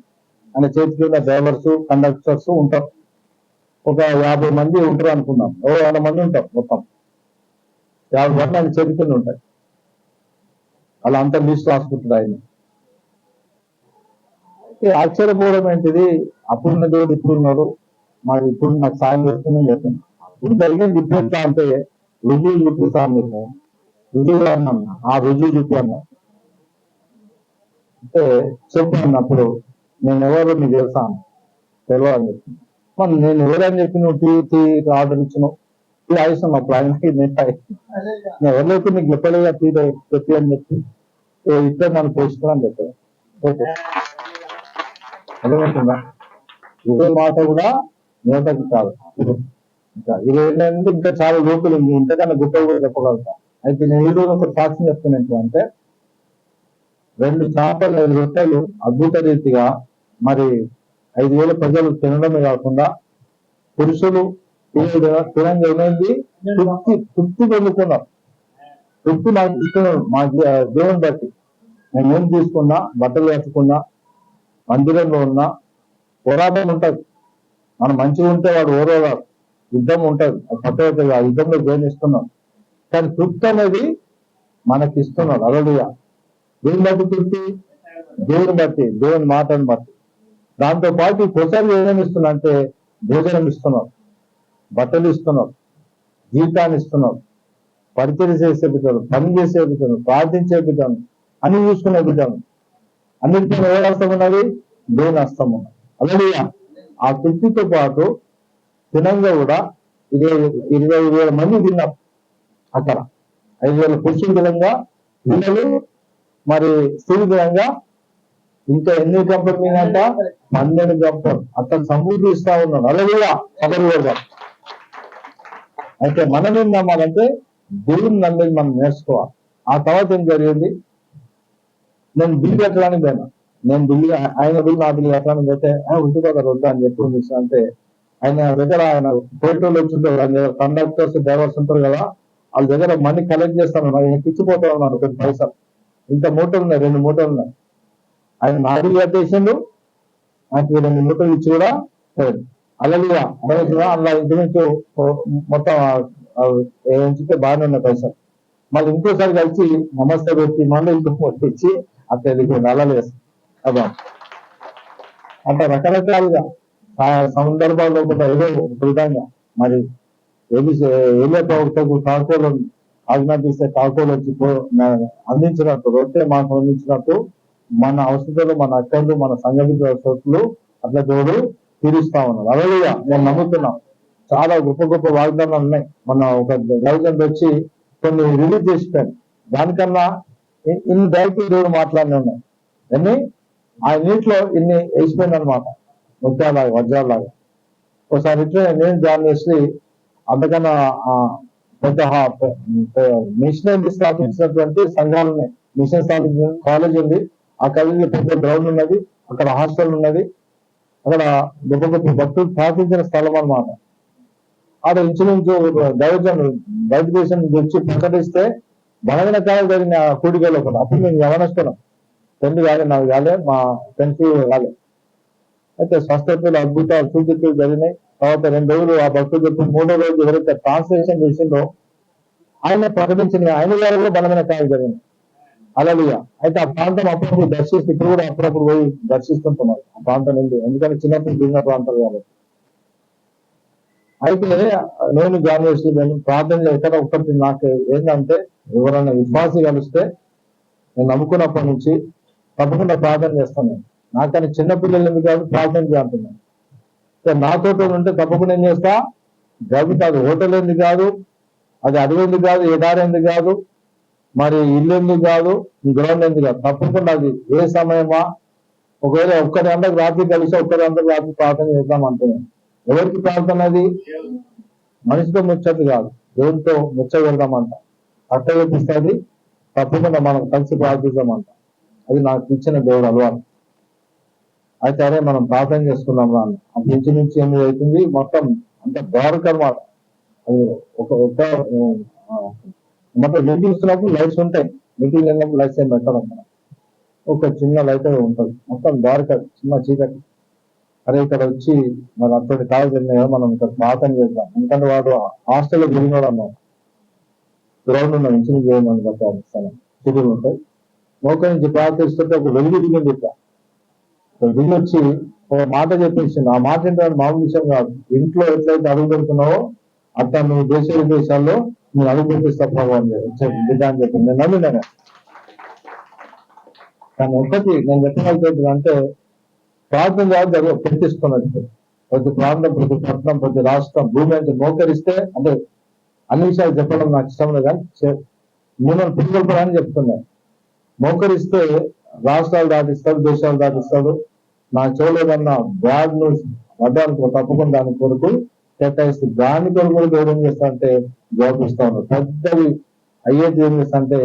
ఆయన చేతి కింద డ్రైవర్స్, కండక్టర్స్ ఉంటారు. ఒక 50 మంది ఉంటారు అనుకున్నాం. 100 మంది ఉంటారు మొత్తం. 50 మంది ఆయన చేతి కింద ఉంటాయి. అలా అంత లిస్ట్ రాసుకుంటాడు ఆయన. ఆశ్చర్యపోవడం ఏంటిది? అప్పుడున్న దేవుడు ఇప్పుడున్నారు, మరి ఇప్పుడు నాకు సాయం చేస్తుందని చెప్తాను. ఇప్పుడు జరిగింది ఇప్పుడు అంటే రుజువు చూపిస్తాను మీకు, రుజువు అన్నా, ఆ రుజువు చూపి అన్నా అంటే చెప్పాను. అప్పుడు నేను ఎవరు నీకు తెలుసాను తెలియాలని చెప్పి, మరి నేను ఎవరని చెప్పి నువ్వు టీ ఆర్డర్ ఇచ్చినావు, టీ ఆయిస్తాను. అప్పుడు ఆయనకి నేను ఎవరైతే నీకు చెప్పలేదా టీ చెప్పి అని చెప్పి ఇస్తే నన్ను పోషిస్తున్నా అని చెప్పాను. ఓకే, అర్థమవుతుందా? ఇదే మాట కూడా నేతకి కాదు. ఇంకా 20 ఇంకా చాలా లోపులు ఇంతకన్నా గొప్ప కూడా చెప్పగలుగుతా. అయితే నేను ఈ రోజు ఒక సాక్ష్యం చెప్తున్నాను అంటే, 2 చేపలు 5 రొట్టెలు అద్భుత రీతిగా మరి 5,000 ప్రజలు తినడమే కాకుండా పురుషులు తినంగా ఏమైంది? తృప్తి పొందుకున్నారు. తృప్తి నాకు ఇస్తున్నాడు మా దేవుని బట్టి. నేను ఏం తీసుకున్నా, బట్టలు వేసుకున్నా, మందిరంలో ఉన్నా, పోరాటం ఉంటుంది. మనం మంచిగా ఉంటే వాడు ఓరోవాడు, యుద్ధం ఉంటుంది. పట్టవుతుంది. ఆ యుద్ధంలో జయనిస్తున్నాం. కానీ తృప్తి అనేది మనకి ఇస్తున్నాడు. అలలుయా. దేవుని బట్టి తృప్తి, దేవుని బట్టి, దేవుని మాటను బట్టి. దాంతో పాటు కొసలు ఏమేమి ఇస్తున్నా అంటే భోజనం ఇస్తున్నాడు, బట్టలు ఇస్తున్నాడు, జీవితాన్ని ఇస్తున్నాడు, పరిచయం చేసే బిడ్డను, పని చేసే బిడ్డను, ప్రార్థించే బిడ్డను, అన్ని చూసుకునే బిడ్డను. అన్నిటికీ ఎవరు హస్తం ఉన్నది? దేవుని హస్తం ఉన్నది. అలాగే ఆ తృప్తితో పాటు తినంగా కూడా 20,000 మంది తిన్నారు అక్కడ. 5,000 పురుషులు తినంగా, పిల్లలు మరి స్త్రీలు తినంగా, ఇంకా ఎన్ని గంపలు మీదంట? 12 గంపలు. అతను సమృద్ధి ఇస్తా ఉన్నాడు. అలాగే సగరుగా. అయితే మనం ఏం నమ్మాలంటే దేవుని నమ్మేది మనం నేర్చుకోవాలి. ఆ తర్వాత ఏం జరిగింది? నేను బిల్లు కట్టడానికి పోయినా. నేను బిల్లు, ఆయన బిల్లు నా బిల్లు కట్టడానికి పోతే ఉంటుంది కదా వద్దా అని చెప్పి అంటే ఆయన దగ్గర ఆయన పెట్రోల్ వచ్చింటారు, ఆయన దగ్గర కండక్టర్స్, డ్రైవర్స్ ఉంటారు కదా, వాళ్ళ దగ్గర మనీ కలెక్ట్ చేస్తాను. ఆయన పిచ్చిపోతా ఉన్నాను. కొన్ని పైసలు ఇంత మూటలు ఉన్నాయి, 2 మూటలు ఉన్నాయి. ఆయన నా బిల్లు కట్టేసిండు, నాకు 2 మూటలు ఇచ్చి కూడా పోయాడు. అలాగే అలా ఇంటి నుంచి మొత్తం ఎంచితే బాగానే ఉన్నాయి పైసలు. మళ్ళీ ఇంకోసారి కలిసి నమస్తే పెట్టి మళ్ళీ ఇంకో ఇచ్చి అట్లా వెళ్ళిపోయింది అలా లేదు అబ్బా. అట్లా రకరకాలుగా ఆ సందర్భాల్లో కూడా ఏదో ఒక విధంగా మరి ఏలే ప్రవక్తకు తాకోలు ఆజ్ఞాపిస్తే తాకోలు వచ్చి అందించినట్టు రొట్టె మాకు అందించినట్టు మన అవసరాలు మన అక్కలు మన సంఘటిత అవసరాలు అట్లా దేవుడు తీరుస్తా ఉన్నాడు. అలాగే నేను నమ్ముతున్నాం చాలా గొప్ప గొప్ప వాగ్దానాలు ఉన్నాయి. మన ఒక గవర్నమెంట్ వచ్చి కొన్ని రిలీజ్ చేసిపోయాను. దానికన్నా ఇన్ని డైరెక్ట్ దేవుడు మాట్లాడిన ఉన్నాయి అన్ని ఆ నీటిలో ఇన్ని వేసిపోయింది అనమాట, ముత్యాలాగా వజ్రాలాగా. ఒకసారి ఇట్లా నేను జాయిన్ చేసి అంతకన్నా పెద్ద మిషన్ స్థాపించినటువంటి సంఘాలు ఉన్నాయి. మిషన్ స్థాపించిన కాలేజ్ ఉంది, ఆ కాలేజీలో పెద్ద గ్రౌండ్ ఉన్నది, అక్కడ హాస్టల్ ఉన్నది, అక్కడ గొప్ప గొప్ప భక్తులు స్థాపించిన స్థలం అనమాట. ఆడ ఇంచుమించు దైవజనులు బయట దేశం వచ్చి ప్రకటిస్తే బలమైన కాలం జరిగిన కూడికలో కూడా అప్పుడు మేము యవనస్తున్నాం, తండ్రి కాలే నాకు కాలే మా ఫ్రెండ్స్ కాలే. అయితే స్వస్థతలు అద్భుతాలు సూచితులు జరిగినాయి. తర్వాత 2 రోజులు ఆ భక్తులు చెప్పి 3వ రోజు ఎవరైతే ట్రాన్స్లేషన్ చేసిందో ఆయన ప్రకటించిన ఆయన గారు కూడా బలమైన కార్యం జరిగింది. అలలుగా అయితే ఆ ప్రాంతం అప్పుడప్పుడు దర్శిస్తే ఇప్పుడు కూడా అప్పుడప్పుడు పోయి దర్శిస్తుంటున్నారు ఆ ప్రాంతం నుండి, ఎందుకంటే చిన్నప్పుడు భిన్న ప్రాంతాలు కాబట్టి. అయితే నేను జాయిన్ చేసి ప్రార్థన ఎక్కడ ఒకటి నాకు ఏంటంటే ఎవరైనా విశ్వాసి కలిస్తే నేను నమ్ముకున్నప్పటి నుంచి తప్పకుండా ప్రార్థన చేస్తాను. నాకని చిన్నపిల్లలు ఎందుకు కాదు ప్రార్థన చేస్తున్నాను. నాతో ఉంటే తప్పకుండా ఏం చేస్తా, గది కాదు హోటల్ ఎందుకు కాదు, అది అడవి ఎందుకు కాదు, ఎడారి ఎందుకు కాదు, మరి ఇల్లు ఎందుకు కాదు, గ్రౌండ్ ఎందుకు కాదు, తప్పకుండా అది ఏ సమయమా ఒకవేళ ఒక్కరి అందరికి రాత్రి కలిసి ఒక్కరి అందరికి రాత్రి ప్రార్థన చేద్దాం అంటున్నాను. ఎవరికి ప్రార్థన అది మనిషితో ముచ్చట్టు కాదు, దేవుడితో ముచ్చ పెడదామంట, అట్ట చూపిస్తుంది. తప్పకుండా మనం కలిసి ప్రార్థిద్దామంట. అది నాకు ఇచ్చిన దేవుడు అలవాటు. అయితే అరే మనం ప్రార్థన చేసుకున్నాం రాను అది నుంచి ఏమి అవుతుంది మొత్తం అంత ద్వారకమాట. అది మొత్తం మీటింగ్స్ ఉన్నప్పుడు లైట్స్ ఉంటాయి, మీటింగ్ వెళ్ళినప్పుడు లైట్స్ ఏం పెట్టడం అక్కడ ఒక చిన్న లైట్ ఉంటుంది, మొత్తం ద్వారక చిన్న చీకటి. అరే ఇక్కడ వచ్చి మరి అప్పటి కాలేజ్ వెళ్ళినా మనం ఇక్కడ ప్రార్థన చేద్దాం, ఎందుకంటే వాడు హాస్టల్లో తిరిగినాడు అన్నాడు. గ్రౌండ్ ఉన్న నుంచి చేయమని పెట్టాలి స్థలం చిగురు ఉంటాయి. మోక నుంచి ప్రార్థిస్తుంటే ఒక వెలుగు దిగింది, ఇట్లా దిగి వచ్చి ఒక మాట చెప్పేసింది. ఆ మాట ఏంటంటే మామూలు విషయం కాదు, ఇంట్లో ఎట్లయితే అడుగు పెడుతున్నావో అట్లా నువ్వు దేశ విదేశాల్లో నువ్వు అడుగు పెట్టిస్తా ప్రభావం బిడ్డ అని చెప్పింది. నేను నమ్మినాను. కానీ ఒక్కటి నేను చెప్పగలుగుతుంది అంటే ప్రార్థన జవాబు పెట్టిస్తున్నట్టు ప్రతి ప్రాంతం, ప్రతి పట్టణం, ప్రతి రాష్ట్రం భూమి నుంచి మోకరిస్తే అంటే అన్ని విషయాలు చెప్పడం నాకు ఇష్టం లేదు, కానీ మిమ్మల్ని పిలుపుకోవడానికి చెప్తున్నాను. మోకరిస్తే రాష్ట్రాలు దాటిస్తాడు, దేశాలు దాటిస్తాడు. నా చెవులేదన్నా బ్యాడ్ న్యూస్ వడ్డానికి తప్పకుండా దాని కొరకు కేటాయిస్తూ దాని కొరకు కూడా దేవుడు ఏం చేస్తానంటే జవాబు ఇస్తా ఉన్నాడు. పెద్దవి అయ్యేది ఏం చేస్తా అంటే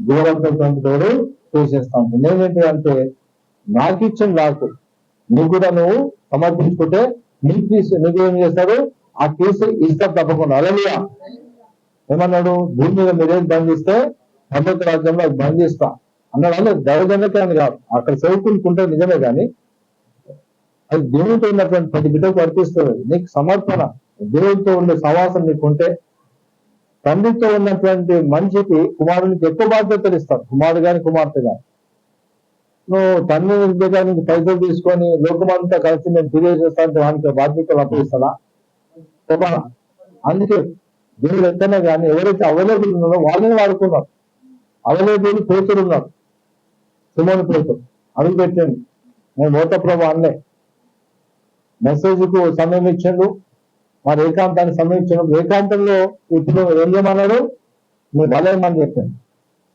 దూరంతో దేవుడు చేసేస్తా ఉంటాడు. నేనేంటి అంటే నాకు ఇచ్చిన నాకు నీకు కూడా నువ్వు సమర్పించుకుంటే నీకు ఏం చేస్తాడు ఆ కేసు ఇస్తా తప్పకుండా. అలలియా ఏమన్నాడు, భూమి మీద మీరేం బంధిస్తే పర్వత రాజ్యంలో అది బంధిస్తా అన్నాడు. అంటే దైవజనకే అని కాదు, అక్కడ సేవకులుకుంటే నిజమే కానీ అది దేవుడితో ఉన్నటువంటి ప్రతి బిడ్డకు వర్తిస్తుంది. నీకు సమర్పణ దేవుడితో ఉండే సవాసం నీకుంటే తండ్రితో ఉన్నటువంటి మనిషికి కుమారునికి ఎక్కువ బాధ్యతలు ఇస్తాడు, కుమారుడు కానీ కుమార్తె కానీ. నువ్వు తండ్రి దగ్గర నుంచి పైసలు తీసుకొని లోకమంతా కలిసి నేను తెలియజేస్తానంటే వానికి బాధ్యతలు అప్పగిస్తాడా? అందుకే దేవుడు ఎంతనే కానీ ఎవరైతే అవైలబుల్ ఉన్నారో వాళ్ళని వాడుకున్నారు. అవైలబుల్ పేతులు ఉన్నారు, సుమోని పేతులు అడుగు పెట్టండి నేను మోత ప్రభు అన్నే మెసేజ్ కు సమయం ఇచ్చిండు, మరి ఏకాంతానికి సమయం ఇచ్చాడు. ఏకాంతంలో ఇప్పుడు ఏం చేయమన్నాడు, మీరు బలమని చెప్పాను.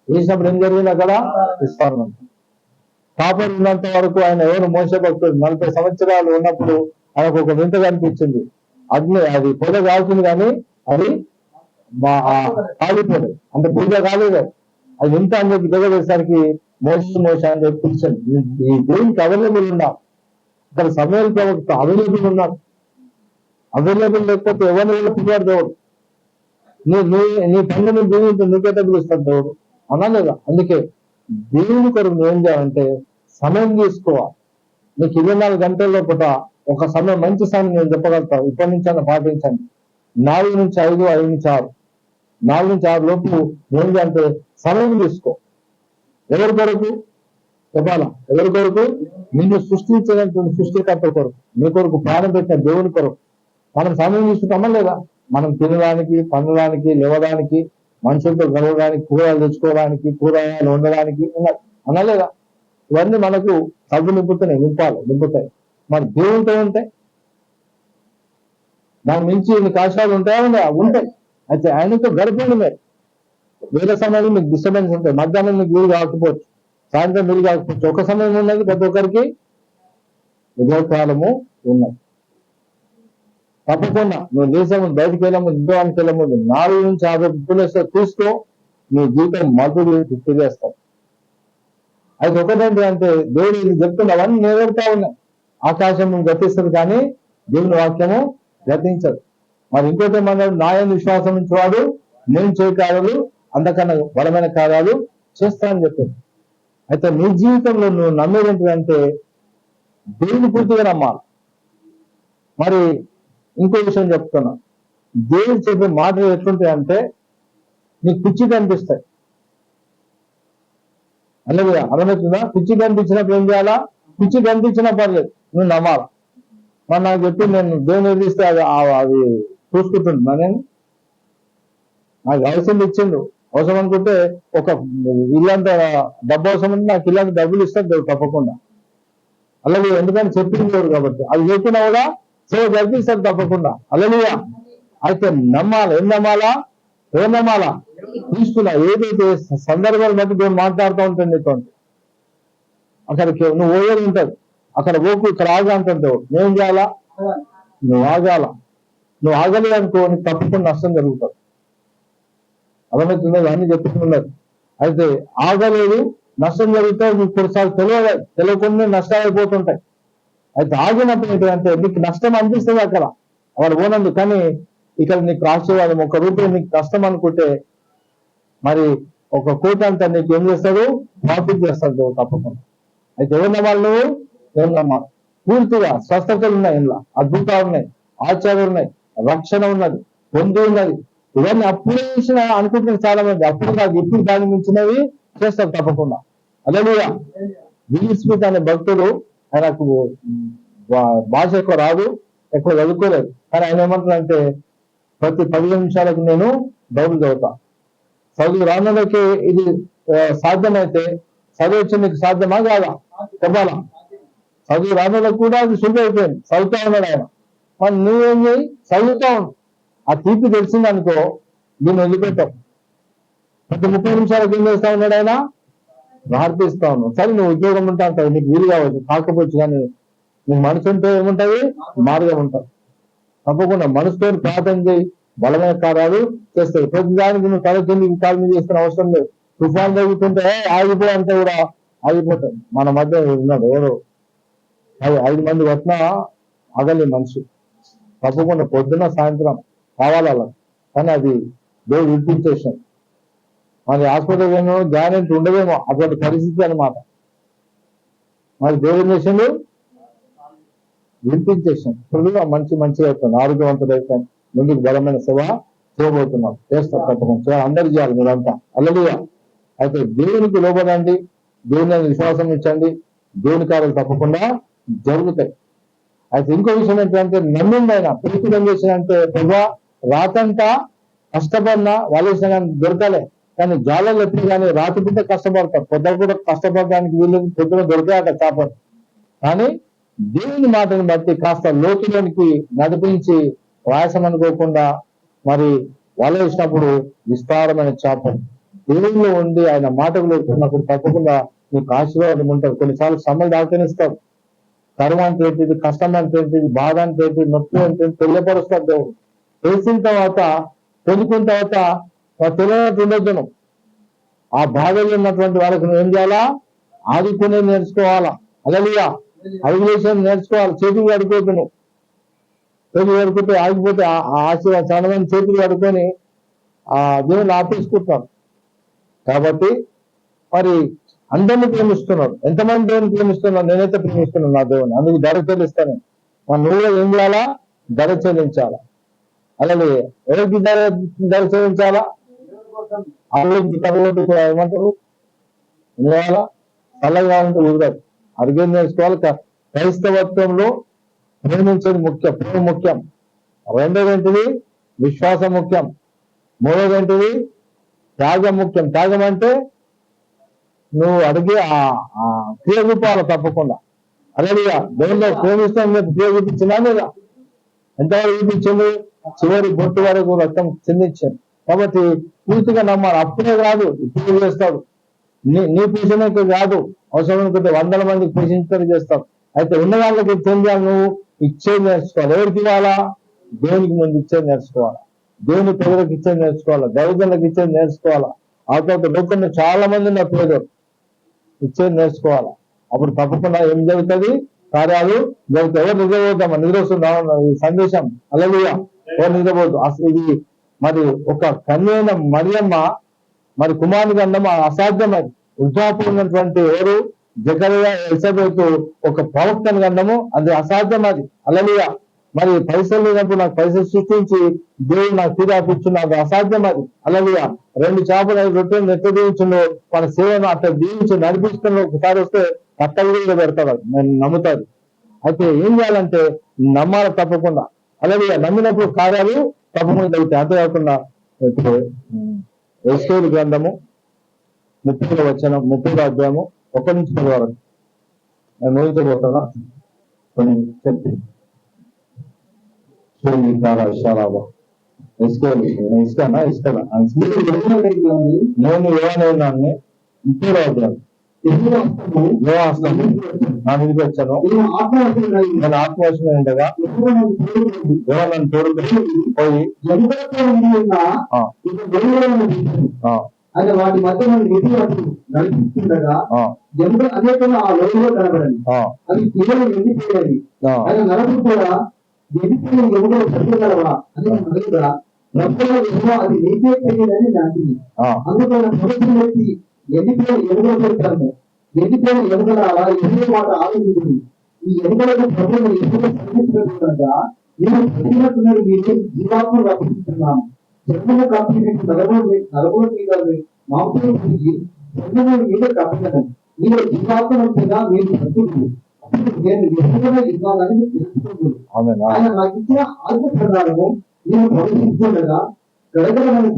వేసినప్పుడు ఏం జరిగింది అక్కడ ఇస్తాను. కాపరి ఉన్నంత వరకు ఆయన ఎవరు మోస భక్తుడు 40 సంవత్సరాలు ఉన్నప్పుడు ఆయనకు ఒక వింత కనిపించింది. అది పొద కాల్చింది కానీ అది కాలిపోలేదు, అంటే పూజ కాలేదు. అది వింత అని చెప్పి దగ్గర వేసరికి మోస అని చెప్పి పిలిచింది. ఈ దేవునికి అవైలబుల్ ఉన్నాం, ఇక్కడ సమయాల ప్రవక్త అవైలబుల్ ఉన్నాడు. అవైలబుల్ లేకపోతే ఎవరిని పిలిచాడు దేవుడు. నీ పనులను దేవుడు నీకైతే పిలుస్తాడు దేవుడు అన్నా లేదా? అందుకే దేవుడి కొరకు నువ్వేం చేయాలంటే సమయం తీసుకోవాలి. నీకు 24 గంటల్లో పూట ఒక సమయం, మంచి సమయం నేను చెప్పగలుగుతాను. ఇప్పటి నుంచి అన్న పాటించండి. 4 నుంచి 5, 5 నుంచి 6 4 నుంచి 6 లోపు ఏంటి అంటే సమయం తీసుకో. ఎవరి కొరకు చెప్పాలా? ఎవరి కొరకు? నిన్ను సృష్టించినటువంటి సృష్టికర్త కొరకు, నీ కొరకు ప్రాణం పెట్టిన దేవుని కొరకు మనం సమయం తీసుకుంటామా లేదా? మనం తినడానికి, పండడానికి, లేవడానికి, మనుషులతో గడవడానికి, కూరగాయలు తెచ్చుకోవడానికి, కూరగాయలు ఉండడానికి అనలేదా? ఇవన్నీ మనకు సబ్బు నింపుతాయి. మరి దేవునితో ఉంటాయి, దాని మించి ఇన్ని కష్టాలు ఉంటాయా? ఉంటాయి. అయితే ఆయనతో గడపండి. మీరు వేరే సమయంలో మీకు డిస్టర్బెన్స్ ఉంటాయి. మధ్యాహ్నం మీకు వీలు కాకపోవచ్చు, సాయంత్రం వీలు కాకపోవచ్చు. ఒక సమయం ఉన్నది, ప్రతి ఒక్కరికి ఉదయకాలము ఉన్నది. తప్పకుండా నువ్వు లేసే ముందు, బయటకు వెళ్ళే ముందు, ఉద్యోగానికి వెళ్ళే ముందు 4 నుంచి 50 పుట్టులేస్తే తీసుకో, నీ జీవితం మలుపులు తిరిగేస్తావు. అయితే ఒకటేంటి అంటే దేవుడు ఇది చెప్తుంది, అవన్నీ నెరవేరుతా ఉన్నాయి. ఆకాశం గతిస్తుంది కానీ దేవుని వాక్యము గతించదు. మరి ఇంకోటి ఏమన్నాడు? నాయన విశ్వాసం ఉంచేవాడు నేను చేయ కార్యాలు అంతకన్నా బలమైన కార్యాలు చేస్తానని చెప్పింది. అయితే నీ జీవితంలో నువ్వు నమ్మేదేంటిదంటే దేవుని పూర్తిగా నమ్మాలి. మరి ఇంకో విషయం చెప్తున్నా, దేవుడు చెప్పే మాటలు ఎట్లుంటాయి అంటే నీకు పిచ్చి కనిపిస్తాయి. అలాగే అర్థమవుతుందా? పిచ్చి కనిపించినప్పుడు ఏం చేయాలా? పిచ్చి కనిపించినా పర్లేదు, నువ్వు నమ్మాలా. మరి నాకు చెప్పి నేను దేవుని ఎదిరిస్తే అది చూసుకుంటున్నా. నేను నాకు అవసరం ఇచ్చిండు, అవసరం అనుకుంటే ఒక ఇల్లంతా డబ్బు అవసరం అంటే నాకు ఇల్లంతా డబ్బులు ఇస్తాను దేవుడు తప్పకుండా. అలాగే ఎందుకంటే చెప్పింది దేవుడు కాబట్టి, అది చెప్పినా కూడా సేవ జరిపిస్తాడు తప్పకుండా. అలాగే అయితే నమ్మాలి. ఏం నమ్మాలా? తీసుకున్నా. ఏదైతే సందర్భాలు బట్టి దేవుడు మాట్లాడుతూ ఉంటుంది నీతో. అక్కడికి నువ్వు ఓయేది ఉంటుంది, అక్కడ ఓకు ఇక్కడ ఆగా ఉంటుంది దేవుడు. నువ్వేం చేయాలా? నువ్వు ఆగాల. నువ్వు ఆగలేదు అనుకో, నీకు తప్పకుండా నష్టం జరుగుతుంది. అర్థమవుతుంది? అన్ని చెప్పుకున్నారు. అయితే ఆగలేదు, నష్టం జరుగుతాయి. నీకు కొన్నిసార్లు తెలియకుండా నష్టాలు అయిపోతుంటాయి. అయితే ఆగినప్పుడు ఏంటంటే నీకు నష్టం అనిపిస్తుంది అక్కడ వాడు పోనందు, కానీ ఇక్కడ నీకు ఆశీర్వాదం. 1 రూపాయి నీకు కష్టం అనుకుంటే మరి 1 కోటి అంతా నీకు ఏం చేస్తాడు? ప్రాఫిట్ చేస్తాడు తప్పకుండా. అయితే ఎవరు నమ్మాలి? నువ్వు ఎవరు నమ్మాలి? పూర్తిగా స్వస్థతలు ఉన్నాయి, ఇంట్లో అద్భుతాలు ఉన్నాయి, ఆచారాలు ఉన్నాయి, రక్షణ ఉన్నది, పొంది ఉన్నది. ఇవన్నీ అప్పుడు చేసిన అనుకుంటున్నారు చాలా మంది. అప్పుడు కాదు, ఇప్పుడు దాని మించినవి చేస్తారు తప్పకుండా. హల్లెలూయా. విల్ స్మిత్ అనే భక్తుడు, ఆయనకు భాష ఎక్కువ రాదు, ఎక్కువ చదువుకోలేదు, కానీ ఆయన ఏమంటారంటే ప్రతి 15 నిమిషాలకు నేను బైబిల్ చదువుతా. చదువు రానులకి ఇది సాధ్యమైతే చదువు వచ్చి నీకు సాధ్యమా కాదా? చెప్పాలా? చదువు రానులకు కూడా అది సులువైపోయింది, చదువుతా ఉన్నాడు ఆయన. మరి నువ్వేం చేయి? చదువుతా ఉన్నావు. ఆ తీపి తెలిసింది అనుకో, దీన్ని వదిలిపెట్టావు. ప్రతి 30 నిమిషాలకు ఏం చేస్తా ఉన్నాడు ఆయన? ప్రార్థిస్తా ఉన్నావు. సరే నువ్వు ఉద్యోగం ఉంటా అంటావు, నీకు వీలు కావచ్చు, కాకపోవచ్చు, కానీ నీకు మనసు ఉంటే ఏముంటది? మార్గం ఉంటుంది. తప్పకుండా మనసుతో ప్రార్థన చేయి, బలమైన కార్యాలు చేస్తాయి. ప్రతి దానికి నువ్వు తల కింది కాలు మీద చేస్తున్న అవసరం లేదు. తుఫాన్ జరుగుతుంటే ఆగిపోయి అంటే కూడా ఆగిపోతాయి. మన మధ్య ఉన్నాడు ఎవరు 5 మంది వచ్చినా ఆగలే మనిషి. తప్పకుండా పొద్దున్న సాయంత్రం కావాలి అలా, కానీ అది దేవుడు విడిపించేసాం. మరి హాస్పిటల్ గ్యారెంటీ ఉండదేమో, అటువంటి పరిస్థితి అనమాట. మరి దేవుడు చేసిండు, విడిపించేసాం. ఇప్పుడు మంచిగా అవుతుంది, ఆరోగ్యవంతుడు అయిపోయింది, ముందుకు బలమైన సేవ చేయబోతున్నాం. చేస్తారు తప్పకుండా, అందరు చేయాలి మీరంతా. హల్లెలూయా. అయితే దేవునికి లోబడండి, దేవుని విశ్వాసం ఇచ్చండి, దేవుని కార్యాలు తప్పకుండా జరుగుతాయి. అయితే ఇంకో విషయం ఏంటంటే నమ్మిందైనా పూర్తిగా ఏం చేసిందంటే ప్రభా రాతంతా కష్టపడినా వాళ్ళు దొరకలే, కానీ జాలలు ఎప్పుడు కానీ రాత్రి పూట కష్టపడతారు, పొద్దున కూడా కష్టపడడానికి వీళ్ళు పొద్దున దొరికాక చేపలు. కానీ దేవుని మాటను బట్టి కాస్త లోతులోనికి నడిపించి ప్రయాసం అనుకోకుండా మరి వల వేసినప్పుడు విస్తారమైన చేపలు దేవుళ్ళు ఉండి ఆయన మాటలు ఉన్నప్పుడు తప్పకుండా నీకు ఆశీర్వాదం ఉంటుంది. కొన్నిసార్లు శ్రమలు దాటనిస్తారు. కరువు అంటే ఏంటిది, కష్టం అంటే ఏంటిది, బాధ అంటే ఏంటి, నొప్పి అంటే తెలియపరుస్తారు దేవుడు. తెలిసిన తర్వాత తెలుసుకున్న తర్వాత తెలియనట్టు ఉండొద్దును. ఆ బాధలు ఉన్నటువంటి వాళ్ళకి నువ్వు ఏం చేయాలా? ఆదుకునే నేర్చుకోవాలా. హల్లెలూయా. ఐగులేషన్ నేర్చుకోవాలి. చేతులు కడుకోవద్దు. నువ్వు చేతులు కడుకుంటే ఆగిపోతే ఆ ఆశీర్వాదం చాలా మంది చేతులు కడుకొని ఆ దేవుని ఆపేసుకుంటారు. కాబట్టి మరి అందరినీ ప్రేమిస్తున్నారు. ఎంతమంది దేవుని ప్రేమిస్తున్నారు? నేనైతే ప్రేమిస్తున్నాను నా దేవుని, అందుకు ధర చెల్లిస్తాను. మన నువ్వు ఏం చేయాలా? ధర చెల్లించాలా. అలాగే ఎవరికి ధర చెల్లించాలా? ఆలోచించి తరగతి ఏమంటారు ఇవాళ చల్లగా ఉంటే కుదరదు. అడిగేం నేర్చుకోవాలి. క్రైస్తవత్వంలో ప్రేమించేది ముఖ్యం, ప్రేమ ముఖ్యం. రెండోదేంటిది విశ్వాసం ముఖ్యం. మూడోదేంటిది త్యాగం ముఖ్యం. త్యాగం అంటే నువ్వు అడిగే ఆ క్రియ రూపాలు తప్పకుండా. అలాగే దేవుల్లో ప్రేమిస్తాం క్రియ చూపించినా లేదా ఎంతవరకు చూపించింది? చివరి బొట్టు వరకు రక్తం చెందించాడు. కాబట్టి పూర్తిగా నమ్మాలి. అప్పుడే కాదు, ఇప్పుడు చేస్తాడు. నీ పోషణకు కాదు, అవసరం అనుకుంటే 100 మందికి పోషించడం చేస్తావు. అయితే ఉన్న వాళ్ళకి చెందాలి. నువ్వు ఇచ్చేది నేర్చుకోవాలి. ఎవరికి ఇవ్వాలా? దేవునికి ముందు ఇచ్చేది నేర్చుకోవాలా, దేవుని ప్రజలకు ఇచ్చేది నేర్చుకోవాలా, దైవజనులకు ఇచ్చేది నేర్చుకోవాలా. ఆ తర్వాత లోకంలో చాలా మంది నా పేదలు ఇచ్చేది నేర్చుకోవాలా. అప్పుడు తప్పకుండా ఏం జరుగుతుంది? కార్యాలు జరుగుతాయి. ఎవరు నిద్రపోతామా? నిద్రొస్తుందా ఈ సందేశం? అలలుయా. ఎవరు నిద్రపోదు? అసలు ఇది మరి ఒక కన్యైన మరియమ్మ మరి కుమారుని గండం అసాధ్యం. అది వృద్ధాపడినటువంటి ఎవరు జకరియా ఎలిజబెత్ ఒక ప్రవక్తని గండము, అది అసాధ్యం. అది అలలుయా. మరి పైసలు లేనప్పుడు నాకు పైసలు సృష్టించి దేవుడు నాకు తీరాపిచ్చున్న, అది అసాధ్యం. అది అలలుయా. 2 చేపలు 5 రొట్టెలు ఎట్లా దీవించిందో మన సేవను అట్లా దీవించి నడిపిస్తున్న ఒకసారి వస్తే కట్టలు పెడతాడు. నేను నమ్ముతాడు. అయితే ఏం చేయాలంటే నమ్మాలి తప్పకుండా. అలలుయా. నమ్మినప్పుడు కార్యాలు తప్పకుండా జరుగుతాయి. అంతేకాకుండా ఇప్పుడు యెషయా గ్రంథము 30వ వచనం 30వ అధ్యాయము 1 నుంచి 10 వరకు నేను ఊహించబోతున్నా. కొన్ని చెప్పి నేను యోహాను 30వ అధ్యాయం నా మీదకి వచ్చాను. నేను ఆత్మవశంగా ఉండగా నన్ను తోడుకొని పోయి ఆయన వాటి మధ్య నడిపిస్తుండగా జనులు అనేకలు ఆ లోయలో కనబడండి. అది కేవలం ఎండిపోయేది. ఆయన నలుగురు కూడా ఎండిపోయిన ఎముకలు చదువుగలవా అని అడుగుగా అది నీకే తెలియదని నాటింది. అందుకని ప్రభుత్వం వ్యక్తి ఎండిపోయిన ఎముకలు పెడతాము. ఎండిపోయిన ఎముకల ఎన్ని మాట ఆలోచించింది. ఈ ఎముకలకు ప్రభుత్వం ఎముకలు సంధించగా మీరు ప్రతినట్టున్నారు. మీరు జీవాత్మను రక్షిస్తున్నాము. చంద్రుడు కప్పినట్టు నలుగురు మీద మాంసం తిరిగి చంద్రుడు మీద కప్పినది. మీరు జీవాత్మగా మీరు భక్తుడు. నేను ఎప్పుడైనా ఇవ్వాలని తెలుసుకుంటుంది. ఆయన నాకు ఇచ్చిన ఆత్మ ప్రకారము నేను ప్రవేశిస్తుండగా గడగడమని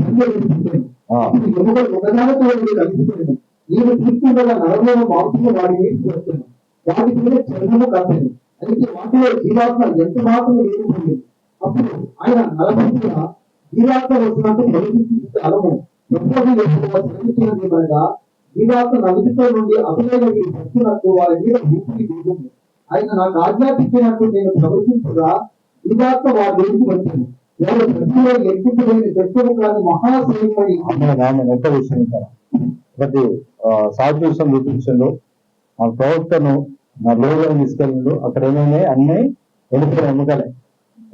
ఒకదానితో కలిసిపోయాను. నేను చూస్తుండగా నలుగురు మాంసం వాడి మీద వస్తాను. వాటి మీద చంద్రుడు కప్పింది. అయితే వాటిలో జీవాత్మ ఎంత మాత్రం ఎదుర్కొంది. అప్పుడు ఆయన నలభై జీవాత్మ వచ్చినట్టు ప్రవేశించే అలము శ్రమించినది. జీవాత్మ నలుగుతో నుండి అభినయ వచ్చినట్టు వారి మీద భూమికి దిగుతుంది. ఆయన నాకు ఆజ్ఞాపించినట్టు నేను ప్రవేశించగా జీవాత్మ వారి గురించి వచ్చింది. వారు ప్రతిలో ఎక్కిపోయిన శత్రువు కాని మహాశైలి ఎంత విషయం ప్రతి సాదృశ్యం చూపించండు. ఆ ప్రవక్తను నా లోపలికి తీసుకెళ్ళిండు. అక్కడ ఏమైనా అన్నీ ఎన్నికలు ఎన్నికలే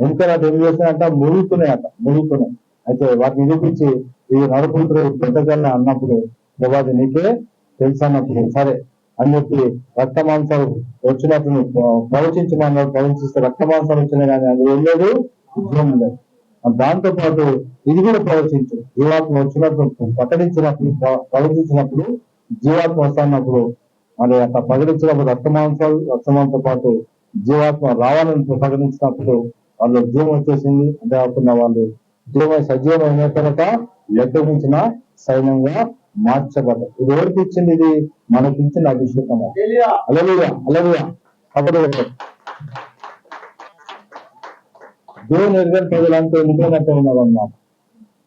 ఎన్నికలు అటు ఏం చేస్తున్నాయంట? మురుగుతున్నాయి. అయితే వాటిని నిరూపించి ఇవి నడుపుకుంటారు పెట్టగలనే అన్నప్పుడు ప్రభావి నీకే తెలుసు అన్నప్పుడు సరే అని చెప్పి రక్త మాంసాలు వచ్చినప్పుడు ప్రవచించమన్నాడు. ప్రవచిస్తే రక్త మాంసాలు వచ్చినాయి కానీ అది ఏం లేదు, ఉద్యోగం లేదు. దాంతో పాటు ఇది కూడా ప్రవచించు. జీవాత్మ వచ్చినప్పుడు ప్రవచించినప్పుడు జీవాత్మ వస్తున్నప్పుడు మరి అట్లా ప్రకటించినప్పుడు రక్తమాంసంతో పాటు జీవాత్మ రావాలని ప్రకటించినప్పుడు వాళ్ళు జీవం వచ్చేసింది. అంతేకాకుండా వాళ్ళు సజీవమైన కనుక లెక్కమించిన సైన్యంగా మార్చబడ్డారు. ఇది ఎవరికి ఇచ్చింది? ఇది మనకి ఇచ్చిన అభిషేకం. అలలుయా. కాబట్టి దేవుని ఎరుగని ప్రజలంతా ఎన్నికైనట్టు ఉన్నారన్నమాట.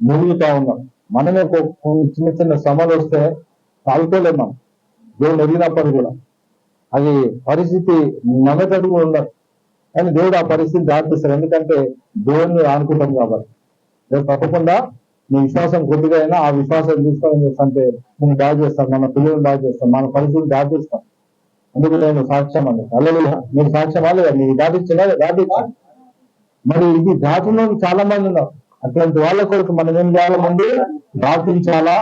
మురుగుతా ఉన్నాం. మనమే చిన్న చిన్న శ్రమలు వస్తే తాగుకోలేం మనం. దేవుని ఎరిగినప్పుడు కూడా అది పరిస్థితి నమ్మేటట్టు కూడా ఉండదు. కానీ దేవుడు ఆ పరిస్థితి దాటిస్తారు. ఎందుకంటే దేవుడిని ఆనుకుంటాం కాబట్టి. రేపు తప్పకుండా నీ విశ్వాసం కొద్దిగా అయినా ఆ విశ్వాసం తీసుకోవాలని చేస్తాంటే నేను దాడి చేస్తాను, మన పిల్లలను దాడి చేస్తాం, మన పరిస్థితిని దాటిస్తాం. అందుకు నేను సాక్ష్యం అండి. అల్లెలుయా. మీరు సాక్ష్యం అవ్వలేదు, మీరు దాటిచ్చినా దాటిస్తాను. మరి ఇది దాటిన చాలా మంది ఉన్నారు. అట్లాంటి వాళ్ళ కొరకు మనం ఏం చేయాలి? ముందు ప్రార్థించాలా.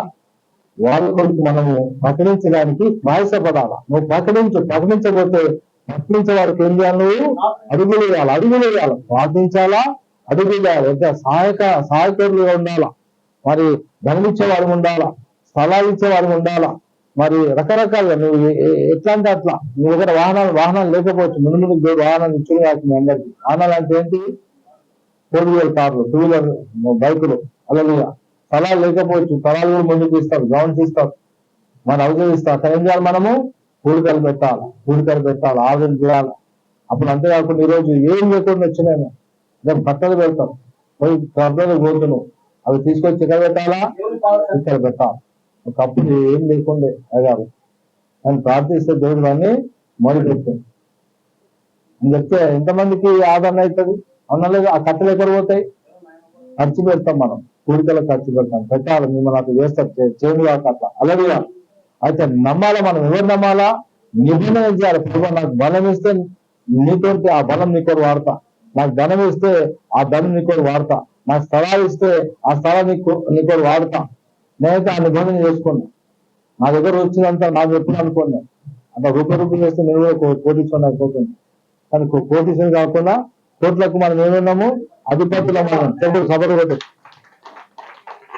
వాళ్ళ కొరకు మనము ప్రకటించడానికి ప్రయాసపడాలా. నువ్వు ప్రకటించకపోతే ప్రకటించే వారికి ఏం చేయాలి? నువ్వు అడుగులు వేయాలి. ప్రార్థించాలా, అడుగులు వేయాలి. సహాయకులుగా ఉండాలా. మరి ధనం ఇచ్చేవాడు ఉండాలా, స్థలాలు ఇచ్చేవాడు ఉండాలా, మరి రకరకాలుగా నువ్వు ఎట్లా అంటే అట్లా నీ దగ్గర వాహనాలు లేకపోవచ్చు. ముందు ముందు దేవుడు వాహనాలు ఇచ్చుడు కాదు మీ అందరికి. వాహనాలు అంటే ఏంటి? 4 వీలర్ కార్లు, 2 వీలర్ బైకులు. అలాగే స్థలాలు లేకపోవచ్చు, స్థలాలు కూడా ముందుకు ఇస్తారు, గ్రౌండ్స్ ఇస్తారు, మన హౌజెస్ ఇస్తారు. అక్కడ ఏం చేయాలి? మనము పూడికలు పెట్టాలి, ఆర్డర్ చేయాలి. అప్పుడు అంతేకాకుండా ఈరోజు ఏం లేకుండా వచ్చినాయి మేము కట్టలు పెడతాం, పోయి కట్టలు పోతున్నావు, అవి తీసుకొచ్చి ఎక్కడ పెట్టాలా? ఇక్కడ పెట్టాలి. ఒకప్పుడు ఏం లేకుండే అయ్యారు అని ప్రార్థిస్తే దేవుడు దాన్ని మొదలుపెట్టింది అని చెప్తే ఎంతమందికి ఆదరణ అవుతుంది? అన్నలేదు. ఆ కట్టలు ఎక్కడ పోతాయి? ఖర్చు పెడతాం, మనం పూడికలకు ఖర్చు పెడతాం, పెట్టాలి. మిమ్మల్ని అట్లా చేస్తారు, చేయండి కాక అట్లా. అలాగే అయితే నమ్మాలా. మనం ఎవరు నమ్మాలా? నిబంధన చేయాలి. ప్రభు నాకు బలం ఇస్తే నీతోటి ఆ బలం నీకోరు వాడతా, నాకు ధనం ఇస్తే ఆ ధనం నీకోరు వాడతా, నాకు స్థలాలు ఇస్తే ఆ స్థలం నీకోరు వాడతా. నేనైతే ఆ నిబంధన చేసుకున్నా. నా దగ్గర వచ్చినంత నాకు ఎప్పుడు అనుకోండి అంత రూపాయి చేస్తే నేను కూడా కోటీశ్వరుని అయిపోతుంది. కానీ కోటీశ్వరుని కాకుండా కోట్లకు మనం ఏమున్నాము? అధిపతులు. మనం చెడు సబరు కొట్టు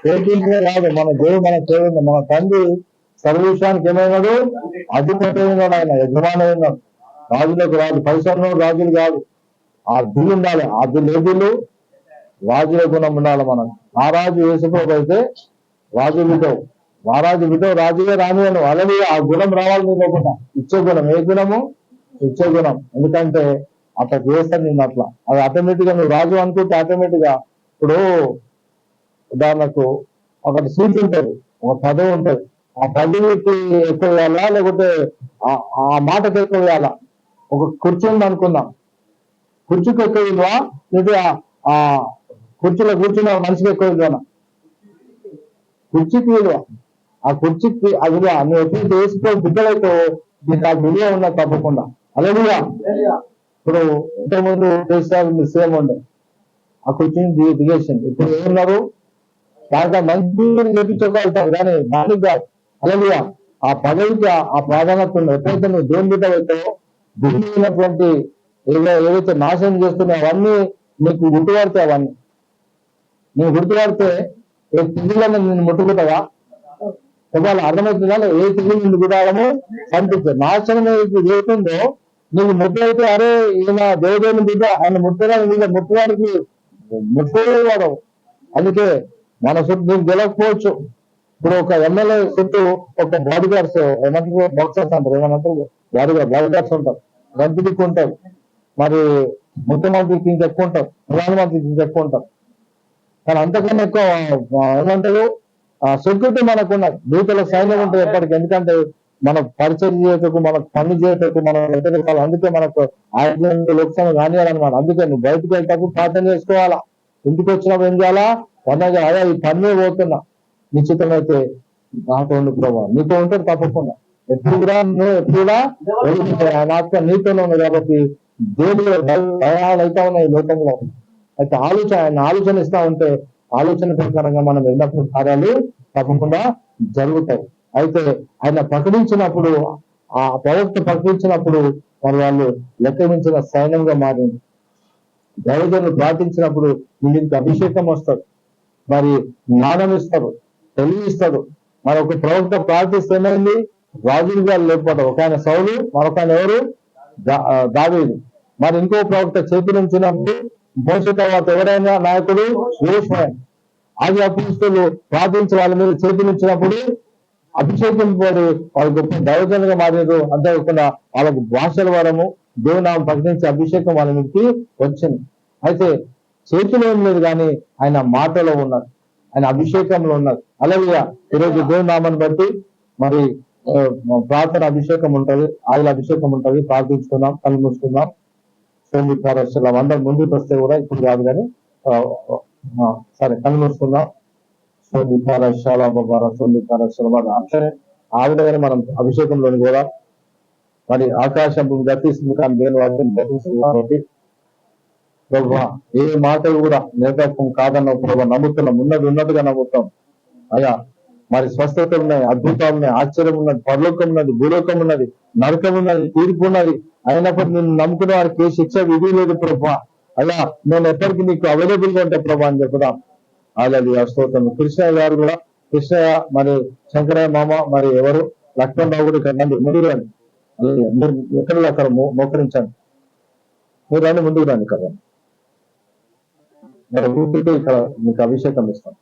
కోటీశ్వరే కాదు, మన దేవుడు మన దేవుడు. మన తండ్రి సర్వవిషయానికి ఏమైనాడు? అధిపతి అయినాడు, ఆయన యజమాని అయినాడు. రాజులకు రాజు, పైసలు రాజులు కాదు. ఆ దిల్లు ఉండాలి. ఆ దిల్లు ఏ దిల్లు? రాజుల గుణం ఉండాలి. మనం ఆ రాజు యేసుప్రభు అయితే రాజు బిడ్డవు, మహారాజు బిడ్డవు, రాజుగా రానియను. అలాగే ఆ గుణం రావాలి నీ లోపల. ఇచ్చే గుణం. ఏ గుణము? ఇచ్చే గుణం. ఎందుకంటే అట్లా చేస్తాను నేను. అట్లా అది ఆటోమేటిక్ గా నువ్వు రాజు అనుకుంటే ఆటోమేటిక్ గా ఇప్పుడు ఉదాహరణకు ఒక సీట్ ఉంటుంది, ఒక పదవి ఉంటుంది. ఆ పదవికి ఎక్కువ వేయాలా లేకపోతే ఆ మాటకు ఎక్కువ వేయాలా? ఒక కుర్చీ ఉంది అనుకుందాం, కుర్చీకి ఎక్కువ విలువా లేదా ఆ కుర్చీలో కూర్చున్న మనిషికి ఎక్కువ విలువనా? కుర్చీకి విలువ. ఆ కుర్చీకి ఆ విలువ. నువ్వు ఎప్పుడు వేసుకో బిడ్డలైతే నీకు ఆ విలువ ఉన్నది తప్పకుండా. అలాగే ఇప్పుడు ఇంతకుముందు దేశాలు సేమ్ ఉండే ఆ కుర్చీని దిగేసింది. ఇప్పుడు ఏమున్నారు? దాంట్లో మంచి చేపించుకోగలుగుతారు కానీ దానికి కాదు. అలాగే ఆ పదవికి ఆ ప్రాధాన్యత ఉంది. ఎప్పుడైతే నువ్వు దేవుని బిడ్డ అవుతావో దిగినటువంటి ఏవైతే నాశనం చేస్తున్నావు అవన్నీ నీకు గుర్తుపడితే, అవన్నీ నువ్వు గుర్తుపడితే ఏ తిరుగులను నేను ముట్టుకుంటావా? ఒకవేళ అర్థమవుతుందా? ఏ తిరిగి నిన్ను గుడాడము కనిపిస్తుంది. నాశనం ఏతుందో నీకు ముట్టయితే అరే ఈయన దేవుని బిడ్డ ఆయన ముట్టడానికి ముట్టేవాడు. అందుకే మన చుట్టూ నీకు గెలవకపోవచ్చు. ఇప్పుడు ఒక ఎమ్మెల్యే చుట్టూ ఒక బాడీ గార్డ్స్ ఏమంటారు? బాక్సర్స్ అంటారు, ఏమనంటారు? బాడీ గార్డ్స్ ఉంటారు, మంత్రికి ఉంటారు, మరి ముఖ్యమంత్రికి ఇంకెక్కువ ఉంటారు, ప్రధానమంత్రికి ఇంకెక్కువ ఉంటారు. కానీ అంతకన్నా ఎక్కువ ఏమంటారు? సెక్యూరిటీ మనకు ఉన్నది. దూతల సైన్యం ఉంటుంది ఎప్పటికీ. ఎందుకంటే మనం పరిచయం చేయటకు, మనకు పని చేయటకు, మనం వ్యతిరేకాలు. అందుకే మనకు ఆయన లోక్సభ కానియాలన్నమాట. అందుకే నువ్వు బయటకు వెళ్తాకు ప్రార్థన చేసుకోవాలా. ఇంటికి వచ్చినప్పుడు ఏం చేయాలా? అన్నగా అదే ఈ పని పోతున్నా, నిశ్చితమైతే నాతో ఉండి ప్రభావ నీతో ఉంటాడు తప్పకుండా. ఎప్పుడు కూడా ఆయన ఆత్మ నీతోనే ఉంది కాబట్టి దేవుడు భయాలు అయితే ఉన్నాయి లోకంలో. అయితే ఆయన ఆలోచన ఇస్తా ఉంటే ఆలోచన ప్రకారంగా మనం ఎన్నప్పుడు కార్యాలు తప్పకుండా జరుగుతాయి. అయితే ఆయన ప్రకటించినప్పుడు, ఆ ప్రవక్త ప్రకటించినప్పుడు మరి వాళ్ళు లెక్కమించిన సైన్యంగా మారింది. దైవజనులు ప్రార్థించినప్పుడు నీకు అభిషేకం వస్తుంది, మరి జ్ఞానం ఇస్తారు, తెలివిస్తారు. మరి ఒక ప్రవక్త ప్రార్థిస్తే ఏమైంది? రాజులుగా లేకపోవడం. ఒక ఆయన సౌలు, మరొక ఆయన ఎవరు? దావీదు. మరి ఇంకో ప్రవక్త చేతి నుంచినప్పుడు మోసే తర్వాత ఎవరైనా నాయకుడు? యోషువ. ఆది అపోస్తలులు ప్రార్థించి వాళ్ళ మీద చేతి నుంచినప్పుడు అభిషేకింపబడి వాళ్ళ గొప్ప దైవజనులుగా మారారు. అంతేకాకుండా వాళ్ళకు భాషల వరము దేవునామం ప్రకటించే అభిషేకం వాళ్ళ మీదకి వచ్చింది. అయితే చేతిలో ఏం లేదు కానీ ఆయన మాటలో ఉన్నారు, ఆయన అభిషేకంలో ఉన్నారు. అలాగే ఈరోజు దేవునామాన్ని బట్టి మరి ప్రార్థన అభిషేకం ఉంటుంది, ఆయిల్ అభిషేకం ఉంటుంది. ప్రార్థించుకుందాం, కళ్ళు మూసుకుందాం. సోమికారస్సులు అందరు ముందుకు వస్తే కూడా ఇప్పుడు కాదు కానీ సరే కళ్ళు మూసుకుందాం. సోమికారశాల అక్షరే ఆవిడ కానీ మనం అభిషేకంలోని కూడా మరి ఆకాశం గతిస్తుంది కానీ దేని వాటిని గతిస్తుంది కాబట్టి ప్రభా ఏ మాట కూడా నిర్దత్వం కాదన్న ప్రభావ నమ్ముతున్నాం. ఉన్నట్టుగా నమ్ముతాం అయ్యా. మరి స్వస్థతలు ఉన్నాయి, అద్భుతాలు ఉన్నాయి, ఆశ్చర్యం ఉన్నది, పరలోకం ఉన్నది, భూలోకం ఉన్నది, నరకం ఉన్నది, తీర్పు ఉన్నది. అయినప్పటికీ నేను నమ్ముకునే వారికి ఏ శిక్ష విధి లేదు ప్రభా. అయ్యా నేను ఎప్పటికీ నీకు అవైలబుల్ గా ఉంటా ప్రభా అని చెప్పుదాం. అలాగే స్తోత్రం. కృష్ణయ్య గారు కూడా, కృష్ణయ్య మరి శంకరయ్య మామ మరి ఎవరు లక్ష్మణరావు కూడా ఇక్కడ రండి, ముందుకు రండి. మీరు ఎక్కడ అక్కడ మోకరించండి. మీరు రండి, ముందుకు రండి. ఇక్కడ రండి. మరి ఊపిరితో ఇక్కడ మీకు అభిషేకం ఇస్తాం.